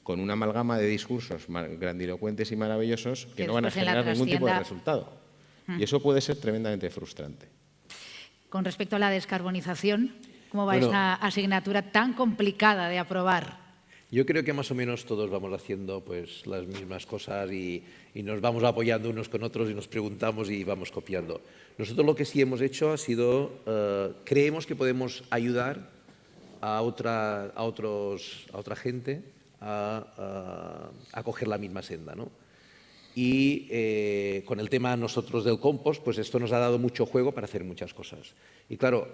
con una amalgama de discursos grandilocuentes y maravillosos que no van a generar ningún tipo de resultado. Y eso puede ser tremendamente frustrante. Con respecto a la descarbonización, ¿cómo va esta asignatura tan complicada de aprobar? Yo creo que más o menos todos vamos haciendo pues las mismas cosas y nos vamos apoyando unos con otros y nos preguntamos y vamos copiando. Nosotros lo que sí hemos hecho ha sido, creemos que podemos ayudar a otra gente a coger la misma senda, ¿no? Y con el tema nosotros del compost, pues esto nos ha dado mucho juego para hacer muchas cosas. Y claro,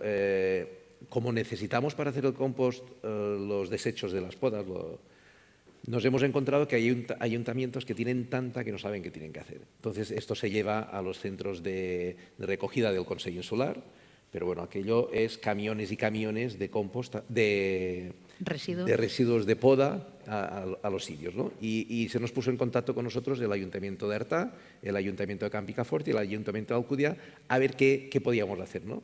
como necesitamos para hacer el compost los desechos de las podas, nos hemos encontrado que hay ayuntamientos que tienen tanta que no saben qué tienen que hacer. Entonces, esto se lleva a los centros de recogida del Consell Insular, pero bueno, aquello es camiones y camiones de compost, de residuos de poda a los sitios, ¿no? Y se nos puso en contacto con nosotros el Ayuntamiento de Artà, el Ayuntamiento de Campicafort y el Ayuntamiento de Alcúdia a ver qué podíamos hacer, ¿no?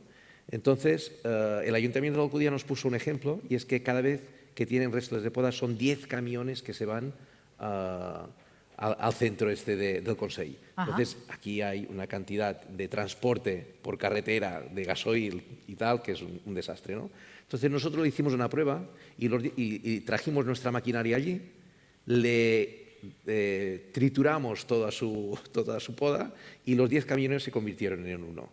Entonces, el Ayuntamiento de Alcúdia nos puso un ejemplo y es que cada vez que tienen restos de poda son 10 camiones que se van al centro del Consell. Entonces, aquí hay una cantidad de transporte por carretera de gasoil y tal, que es un desastre, ¿no? Entonces, nosotros le hicimos una prueba y trajimos nuestra maquinaria allí, le trituramos toda su poda y los 10 camiones se convirtieron en uno.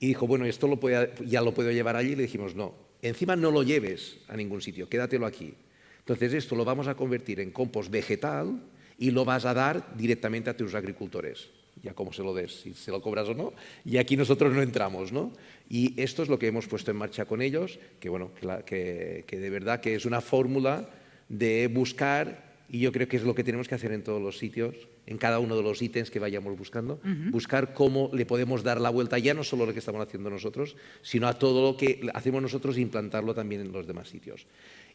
Y dijo, bueno, esto ya lo puedo llevar allí. Y le dijimos, no, encima no lo lleves a ningún sitio, quédatelo aquí. Entonces, esto lo vamos a convertir en compost vegetal y lo vas a dar directamente a tus agricultores. Ya como se lo des, si se lo cobras o no. Y aquí nosotros no entramos, ¿no? Y esto es lo que hemos puesto en marcha con ellos, que bueno, que de verdad que es una fórmula de buscar, y yo creo que es lo que tenemos que hacer en todos los sitios, en cada uno de los ítems que vayamos buscando, buscar cómo le podemos dar la vuelta, ya no solo lo que estamos haciendo nosotros, sino a todo lo que hacemos nosotros e implantarlo también en los demás sitios.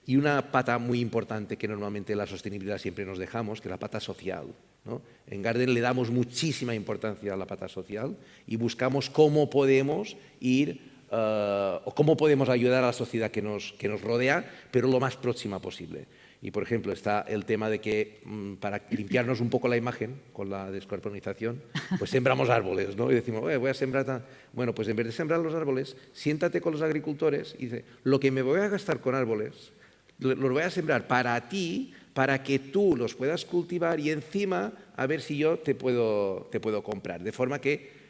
Y una pata muy importante que normalmente en la sostenibilidad siempre nos dejamos, que es la pata social, ¿no? En Garden le damos muchísima importancia a la pata social y buscamos cómo podemos ir o cómo podemos ayudar a la sociedad que nos rodea, pero lo más próxima posible. Y, por ejemplo, está el tema de que para limpiarnos un poco la imagen con la descarbonización, pues sembramos árboles, ¿no? Y decimos, voy a sembrar... Bueno, pues en vez de sembrar los árboles, siéntate con los agricultores y dice, lo que me voy a gastar con árboles, los voy a sembrar para ti, para que tú los puedas cultivar y encima a ver si yo te puedo comprar. De forma que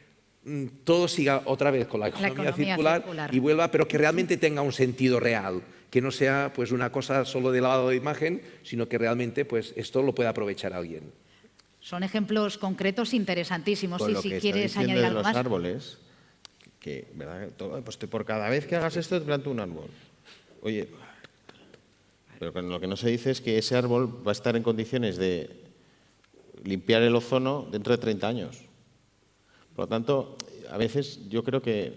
todo siga otra vez con la economía circular y vuelva, pero que realmente tenga un sentido real, que no sea pues una cosa solo de lavado de imagen, sino que realmente pues esto lo pueda aprovechar alguien. Son ejemplos concretos interesantísimos. Con y lo si que quieres añadir algo los más. Árboles, que ¿verdad? Pues por cada vez que hagas esto te planto un árbol. Oye, pero lo que no se dice es que ese árbol va a estar en condiciones de limpiar el ozono dentro de 30 años. Por lo tanto, a veces yo creo que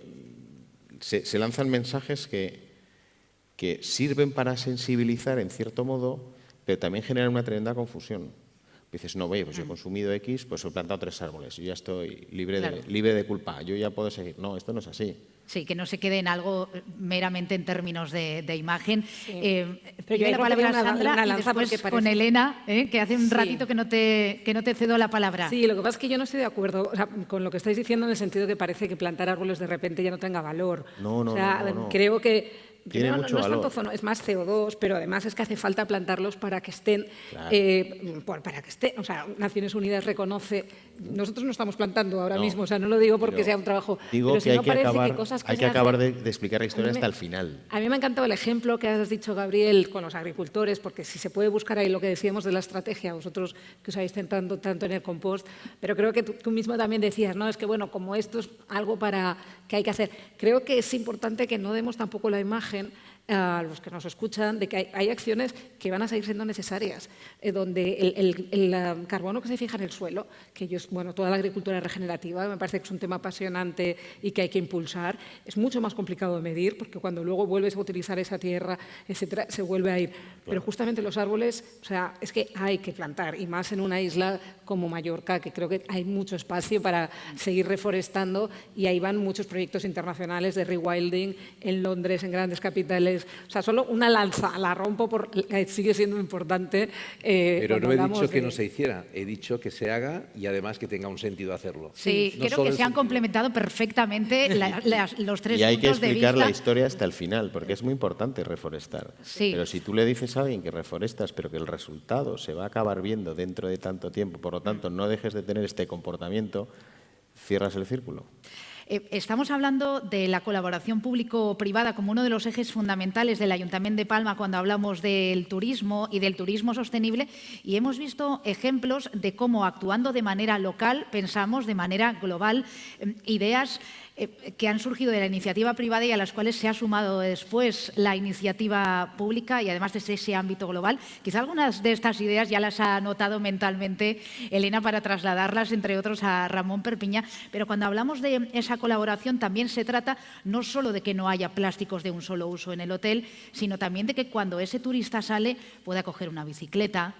se lanzan mensajes que sirven para sensibilizar en cierto modo, pero también generan una tremenda confusión. Dices, no, pues yo he consumido X, pues he plantado 3 árboles, yo ya estoy libre, Claro. libre de culpa, yo ya puedo seguir. No, esto no es así. Sí, que no se quede en algo meramente en términos de imagen. Pero Yo yo la ahí palabra a rompería Sandra una y lanza después porque con parece- Elena, que hace un Sí. ratito que no te cedo la palabra. Sí, lo que pasa es que yo no estoy de acuerdo con lo que estáis diciendo en el sentido que parece que plantar árboles de repente ya no tenga valor. No, no, o sea, no, no. creo que Tiene primero, mucho no es tanto valor. es más CO2, pero además es que hace falta plantarlos para que estén, Claro. para que estén, o sea, Naciones Unidas reconoce, nosotros no estamos plantando ahora No, mismo, o sea, no lo digo porque pero sea un trabajo, digo pero que si hay no que parece acabar, que cosas que hay se que acabar hacen- de explicar la historia A mí hasta me- el final. A mí me ha encantado el ejemplo que has dicho, Gabriel, con los agricultores, porque si se puede buscar ahí lo que decíamos de la estrategia, vosotros que os habéis tentado tanto en el compost, pero creo que tú mismo también decías, ¿no? Es que, bueno, como esto es algo que hay que hacer. Creo que es importante que no demos tampoco la imagen a los que nos escuchan de que hay acciones que van a seguir siendo necesarias, donde el carbono que se fija en el suelo, que toda la agricultura regenerativa me parece que es un tema apasionante y que hay que impulsar, es mucho más complicado de medir porque cuando luego vuelves a utilizar esa tierra, etcétera, se vuelve a ir. Pero justamente los árboles, o sea, es que hay que plantar y más en una isla como Mallorca, que creo que hay mucho espacio para seguir reforestando y ahí van muchos proyectos internacionales de rewilding en Londres, en grandes capitales. O sea, solo una lanza, la rompo, sigue siendo importante. Pero cuando no he hablamos dicho que de- no se hiciera, he dicho que se haga y además que tenga un sentido hacerlo. Sí, No creo solo que el se han sentido. complementado perfectamente los tres Y hay que puntos de explicar vista. la historia hasta el final, porque es muy importante reforestar. Sí. Pero si tú le dices a alguien que reforestas, pero que el resultado se va a acabar viendo dentro de tanto tiempo, por lo tanto no dejes de tener este comportamiento, cierras el círculo. Estamos hablando de la colaboración público-privada como uno de los ejes fundamentales del Ayuntamiento de Palma cuando hablamos del turismo y del turismo sostenible y hemos visto ejemplos de cómo actuando de manera local pensamos de manera global ideas que han surgido de la iniciativa privada y a las cuales se ha sumado después la iniciativa pública y además desde ese ámbito global. Quizá algunas de estas ideas ya las ha anotado mentalmente Elena para trasladarlas, entre otros, a Ramón Perpiña, pero cuando hablamos de esa colaboración también se trata no solo de que no haya plásticos de un solo uso en el hotel, sino también de que cuando ese turista sale pueda coger una bicicleta,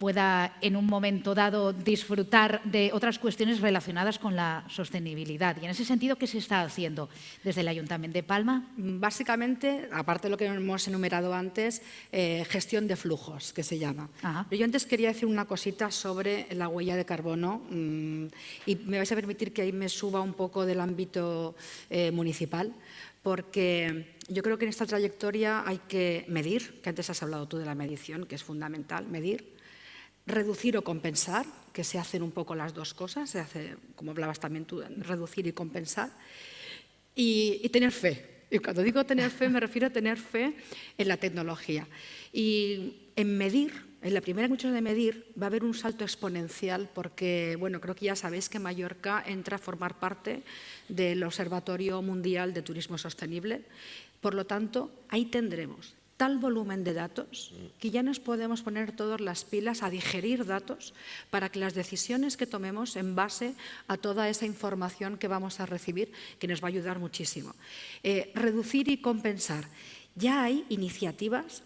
pueda en un momento dado disfrutar de otras cuestiones relacionadas con la sostenibilidad. Y en ese sentido, ¿qué se está haciendo desde el Ayuntamiento de Palma? Básicamente, aparte de lo que hemos enumerado antes, gestión de flujos, que se llama. Ajá. Pero yo antes quería decir una cosita sobre la huella de carbono y me vais a permitir que ahí me suba un poco del ámbito municipal, porque yo creo que en esta trayectoria hay que medir, que antes has hablado tú de la medición, que es fundamental, medir, reducir o compensar, que se hacen un poco las dos cosas, se hace, como hablabas también tú, reducir y compensar, y tener fe. Y cuando digo tener fe, me refiero a tener fe en la tecnología. Y en medir, en la primera mucho de medir, va a haber un salto exponencial porque, bueno, creo que ya sabéis que Mallorca entra a formar parte del Observatorio Mundial de Turismo Sostenible. Por lo tanto, ahí tendremos tal volumen de datos que ya nos podemos poner todas las pilas a digerir datos para que las decisiones que tomemos en base a toda esa información que vamos a recibir, que nos va a ayudar muchísimo. Reducir y compensar. Ya hay iniciativas,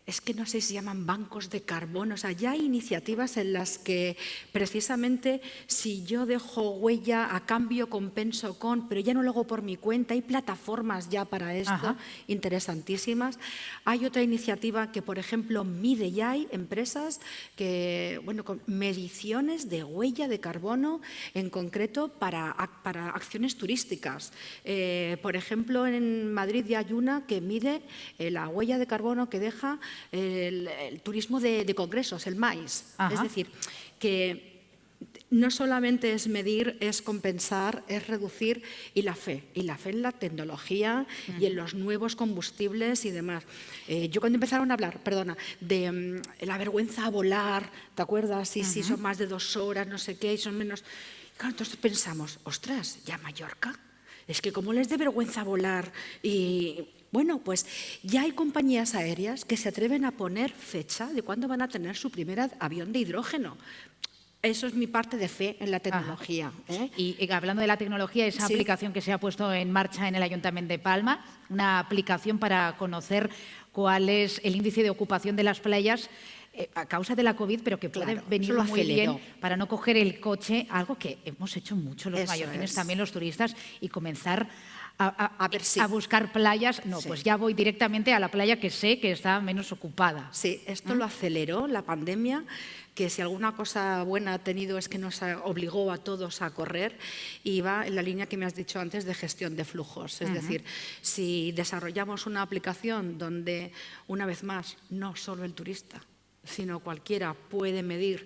es que no sé si se llaman bancos de carbono, o sea, ya hay iniciativas en las que precisamente si yo dejo huella a cambio compenso con, pero ya no lo hago por mi cuenta, hay plataformas ya para esto, Ajá. interesantísimas. Hay otra iniciativa que, por ejemplo, mide, ya hay empresas que, bueno, con mediciones de huella de carbono en concreto para acciones turísticas. Por ejemplo, en Madrid ya hay una que mide la huella de carbono que deja el turismo de congresos, el MAIS. Ajá. Es decir, que no solamente es medir, es compensar, es reducir y la fe en la tecnología y en los nuevos combustibles y demás. Yo cuando empezaron a hablar, de la vergüenza a volar, ¿te acuerdas? Y si son más de 2 horas, no sé qué, y son menos... Claro, entonces pensamos, ostras, ¿ya Mallorca? Es que cómo les dé vergüenza volar y... Bueno, pues ya hay compañías aéreas que se atreven a poner fecha de cuándo van a tener su primer avión de hidrógeno. Eso es mi parte de fe en la tecnología. Y hablando de la tecnología, esa Sí. aplicación que se ha puesto en marcha en el Ayuntamiento de Palma, una aplicación para conocer cuál es el índice de ocupación de las playas a causa de la COVID, pero que puede Claro, venir eso lo muy aceleró. bien para no coger el coche, algo que hemos hecho mucho los Eso mallorquines, es. también los turistas, y comenzar A ver, sí. a buscar playas. No, Sí. pues ya voy directamente a la playa que sé que está menos ocupada. Sí, esto lo aceleró la pandemia, que si alguna cosa buena ha tenido es que nos obligó a todos a correr, y va en la línea que me has dicho antes de gestión de flujos. Es decir, si desarrollamos una aplicación donde, una vez más, no solo el turista, sino cualquiera puede medir,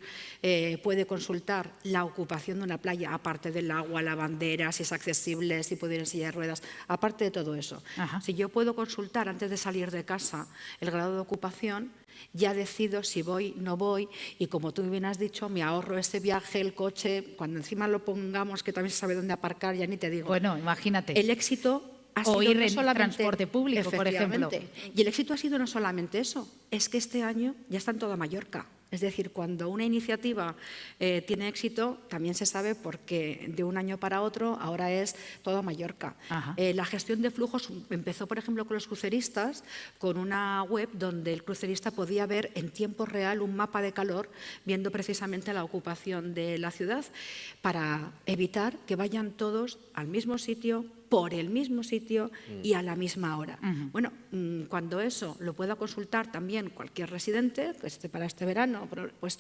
puede consultar la ocupación de una playa, aparte del agua, la bandera, si es accesible, si puede ir en silla de ruedas, aparte de todo eso. Ajá. Si yo puedo consultar antes de salir de casa el grado de ocupación, ya decido si voy, no voy, y como tú bien has dicho, me ahorro ese viaje, el coche, cuando encima lo pongamos que también se sabe dónde aparcar, ya ni te digo. Bueno, imagínate. El éxito ha O sido ir no en solamente transporte público, por ejemplo. Efectivamente. Y el éxito ha sido no solamente eso, es que este año ya está en toda Mallorca. Es decir, cuando una iniciativa tiene éxito, también se sabe porque de un año para otro ahora es toda Mallorca. Ajá. La gestión de flujos empezó, por ejemplo, con los cruceristas, con una web donde el crucerista podía ver en tiempo real un mapa de calor, viendo precisamente la ocupación de la ciudad, para evitar que vayan todos al mismo sitio, por el mismo sitio y a la misma hora. Bueno, cuando eso lo pueda consultar también cualquier residente, que esté para este verano, pues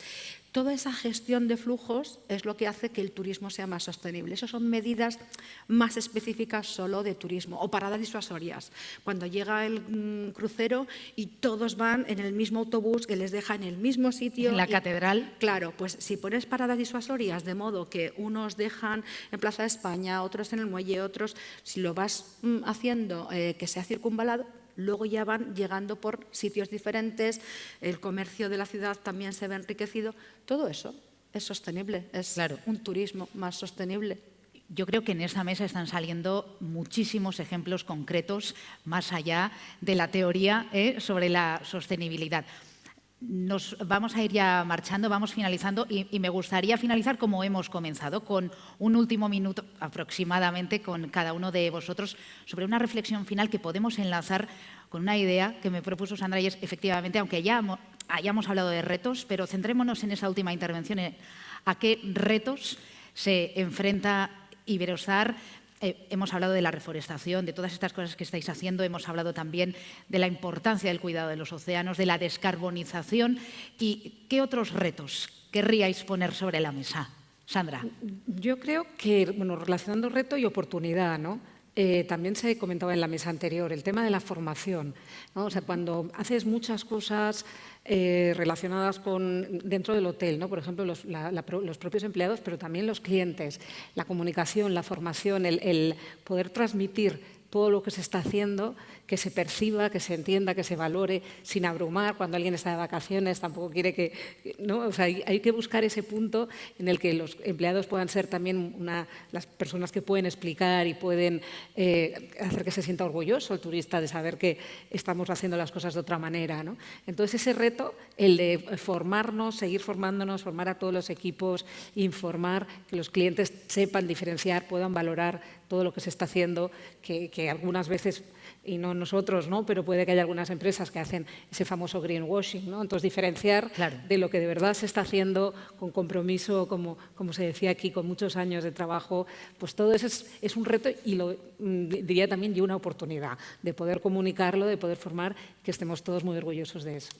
toda esa gestión de flujos es lo que hace que el turismo sea más sostenible. Esas son medidas más específicas solo de turismo, o paradas disuasorias. Cuando llega el crucero y todos van en el mismo autobús que les deja en el mismo sitio. En la catedral. Claro, pues si pones paradas disuasorias de modo que unos dejan en Plaza de España, otros en el muelle, otros, si lo vas haciendo que sea circunvalado, luego ya van llegando por sitios diferentes, el comercio de la ciudad también se ve enriquecido. Todo eso es sostenible, es Claro. un turismo más sostenible. Yo creo que en esta mesa están saliendo muchísimos ejemplos concretos más allá de la teoría sobre la sostenibilidad. Nos vamos a ir ya marchando, vamos finalizando y me gustaría finalizar como hemos comenzado, con un último minuto aproximadamente con cada uno de vosotros sobre una reflexión final que podemos enlazar con una idea que me propuso Sandra, y es efectivamente, aunque ya hayamos hablado de retos, pero centrémonos en esa última intervención, a qué retos se enfrenta Iberostar. Hemos hablado de la reforestación, de todas estas cosas que estáis haciendo, hemos hablado también de la importancia del cuidado de los océanos, de la descarbonización. ¿Y qué otros retos querríais poner sobre la mesa? Sandra. Yo creo que, bueno, relacionando reto y oportunidad, ¿no? También se comentaba en la mesa anterior el tema de la formación, ¿no? O sea, cuando haces muchas cosas relacionadas con dentro del hotel, ¿no? Por ejemplo, los propios empleados, pero también los clientes, la comunicación, la formación, el poder transmitir todo lo que se está haciendo, que se perciba, que se entienda, que se valore, sin abrumar cuando alguien está de vacaciones, tampoco quiere que… ¿no? O sea, hay que buscar ese punto en el que los empleados puedan ser también las personas que pueden explicar y pueden hacer que se sienta orgulloso el turista de saber que estamos haciendo las cosas de otra manera, ¿no? Entonces, ese reto, el de formarnos, seguir formándonos, formar a todos los equipos, informar, que los clientes sepan diferenciar, puedan valorar todo lo que se está haciendo, que algunas veces, y no nosotros, ¿no? Pero puede que haya algunas empresas que hacen ese famoso greenwashing, ¿no? Entonces, diferenciar Claro. de lo que de verdad se está haciendo con compromiso, como se decía aquí, con muchos años de trabajo, pues todo eso es un reto y diría también y una oportunidad de poder comunicarlo, de poder formar, que estemos todos muy orgullosos de eso.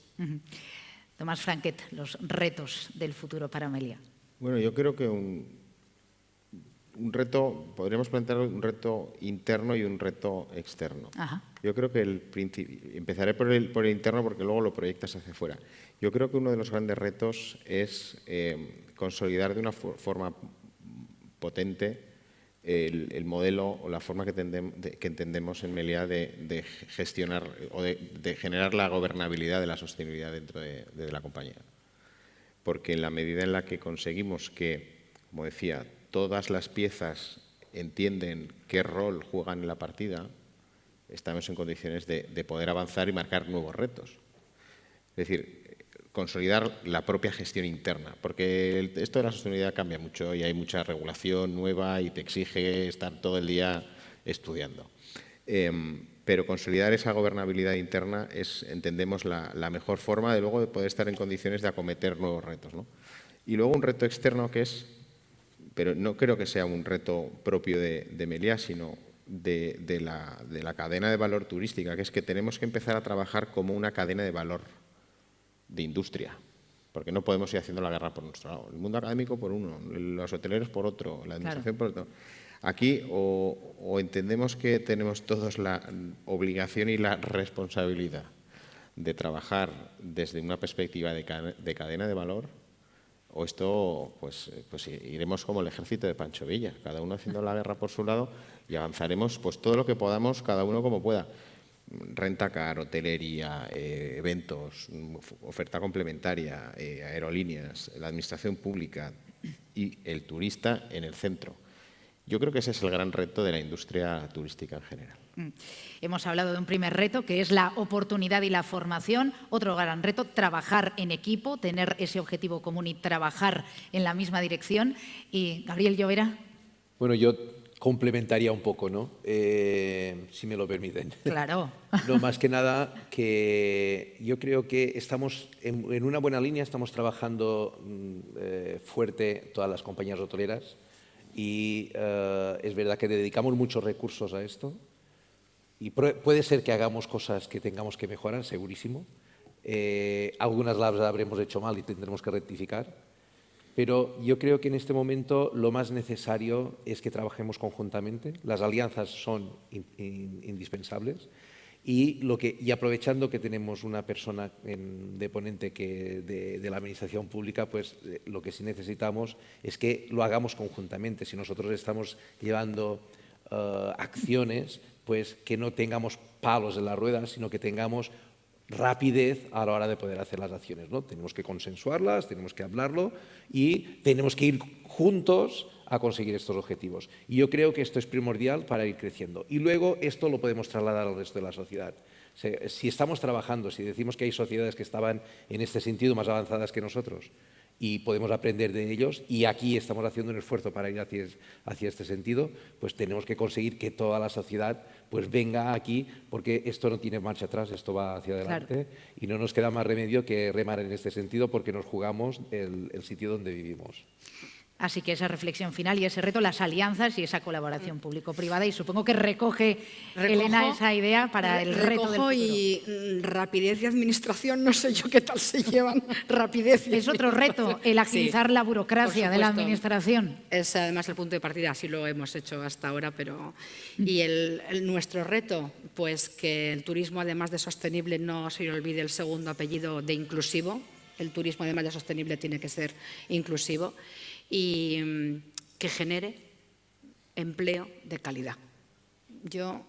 Tomás Franquet, los retos del futuro para Amelia. Bueno, yo creo que un reto, podríamos plantear un reto interno y un reto externo. Ajá. Yo creo que empezaré por el interno porque luego lo proyectas hacia afuera. Yo creo que uno de los grandes retos es consolidar de una forma potente el modelo o la forma que entendemos en Meliá de gestionar o de generar la gobernabilidad de la sostenibilidad dentro de la compañía. Porque en la medida en la que conseguimos que, como decía, todas las piezas entienden qué rol juegan en la partida, estamos en condiciones de poder avanzar y marcar nuevos retos. Es decir, consolidar la propia gestión interna, porque esto de la sostenibilidad cambia mucho y hay mucha regulación nueva y te exige estar todo el día estudiando. pero consolidar esa gobernabilidad interna es, entendemos, la mejor forma de luego de poder estar en condiciones de acometer nuevos retos, ¿no? Y luego un reto externo que es, pero no creo que sea un reto propio de Meliá, sino de la cadena de valor turística, que es que tenemos que empezar a trabajar como una cadena de valor de industria, porque no podemos ir haciendo la guerra por nuestro lado. El mundo académico por uno, los hoteleros por otro, la administración por otro. Aquí o entendemos que tenemos todos la obligación y la responsabilidad de trabajar desde una perspectiva de cadena de valor, o esto, pues iremos como el ejército de Pancho Villa, cada uno haciendo la guerra por su lado y avanzaremos pues todo lo que podamos, cada uno como pueda. Rentacar, hotelería, eventos, oferta complementaria, aerolíneas, la administración pública y el turista en el centro. Yo creo que ese es el gran reto de la industria turística en general. Hemos hablado de un primer reto, que es la oportunidad y la formación. Otro gran reto, trabajar en equipo, tener ese objetivo común y trabajar en la misma dirección. Y Gabriel Llovera. Bueno, yo complementaría un poco, ¿no? Si me lo permiten. Claro. No, más que nada, que yo creo que estamos en una buena línea, estamos trabajando fuerte todas las compañías hoteleras y es verdad que dedicamos muchos recursos a esto y puede ser que hagamos cosas que tengamos que mejorar, segurísimo. Algunas las habremos hecho mal y tendremos que rectificar. Pero yo creo que en este momento lo más necesario es que trabajemos conjuntamente. Las alianzas son indispensables y aprovechando que tenemos una persona de ponente de la administración pública, pues lo que sí necesitamos es que lo hagamos conjuntamente. Si nosotros estamos llevando acciones, pues que no tengamos palos en la rueda, sino que tengamos rapidez a la hora de poder hacer las acciones, ¿no? Tenemos que consensuarlas, tenemos que hablarlo y tenemos que ir juntos a conseguir estos objetivos. Y yo creo que esto es primordial para ir creciendo. Y luego esto lo podemos trasladar al resto de la sociedad. Si estamos trabajando, si decimos que hay sociedades que estaban en este sentido más avanzadas que nosotros y podemos aprender de ellos y aquí estamos haciendo un esfuerzo para ir hacia este sentido, pues tenemos que conseguir que toda la sociedad pues venga aquí porque esto no tiene marcha atrás, esto va hacia adelante. Claro. Y no nos queda más remedio que remar en este sentido porque nos jugamos el sitio donde vivimos. Así que esa reflexión final y ese reto, las alianzas y esa colaboración público-privada. Y supongo que recoge, Elena, esa idea para el reto del futuro. Y rapidez y administración, no sé yo qué tal se llevan. Rapidez. Es otro reto, el agilizar la burocracia de la administración. Es además el punto de partida, así lo hemos hecho hasta ahora. Y nuestro reto, pues que el turismo, además de sostenible, no se le olvide el segundo apellido de inclusivo. El turismo, además de sostenible, tiene que ser inclusivo. Y que genere empleo de calidad. Yo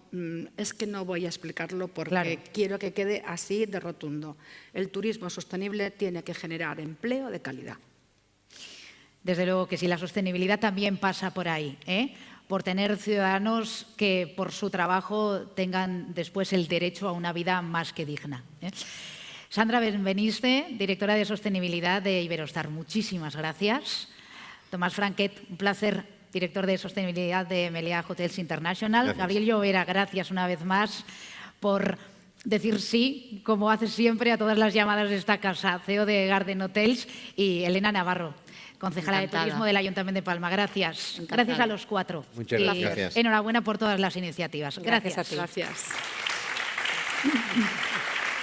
es que no voy a explicarlo porque quiero que quede así de rotundo. El turismo sostenible tiene que generar empleo de calidad. Desde luego que sí, la sostenibilidad también pasa por ahí, por tener ciudadanos que por su trabajo tengan después el derecho a una vida más que digna. Sandra Benveniste, directora de Sostenibilidad de Iberostar, muchísimas gracias. Tomás Franquet, un placer, director de Sostenibilidad de Meliá Hotels International. Gracias. Gabriel Llovera, gracias una vez más por decir sí, como haces siempre, a todas las llamadas de esta casa, CEO de Garden Hotels, y Elena Navarro, concejala de Turismo del Ayuntamiento de Palma. Gracias. Encantada. Gracias a los cuatro. Muchas gracias. Enhorabuena por todas las iniciativas. Gracias. Gracias.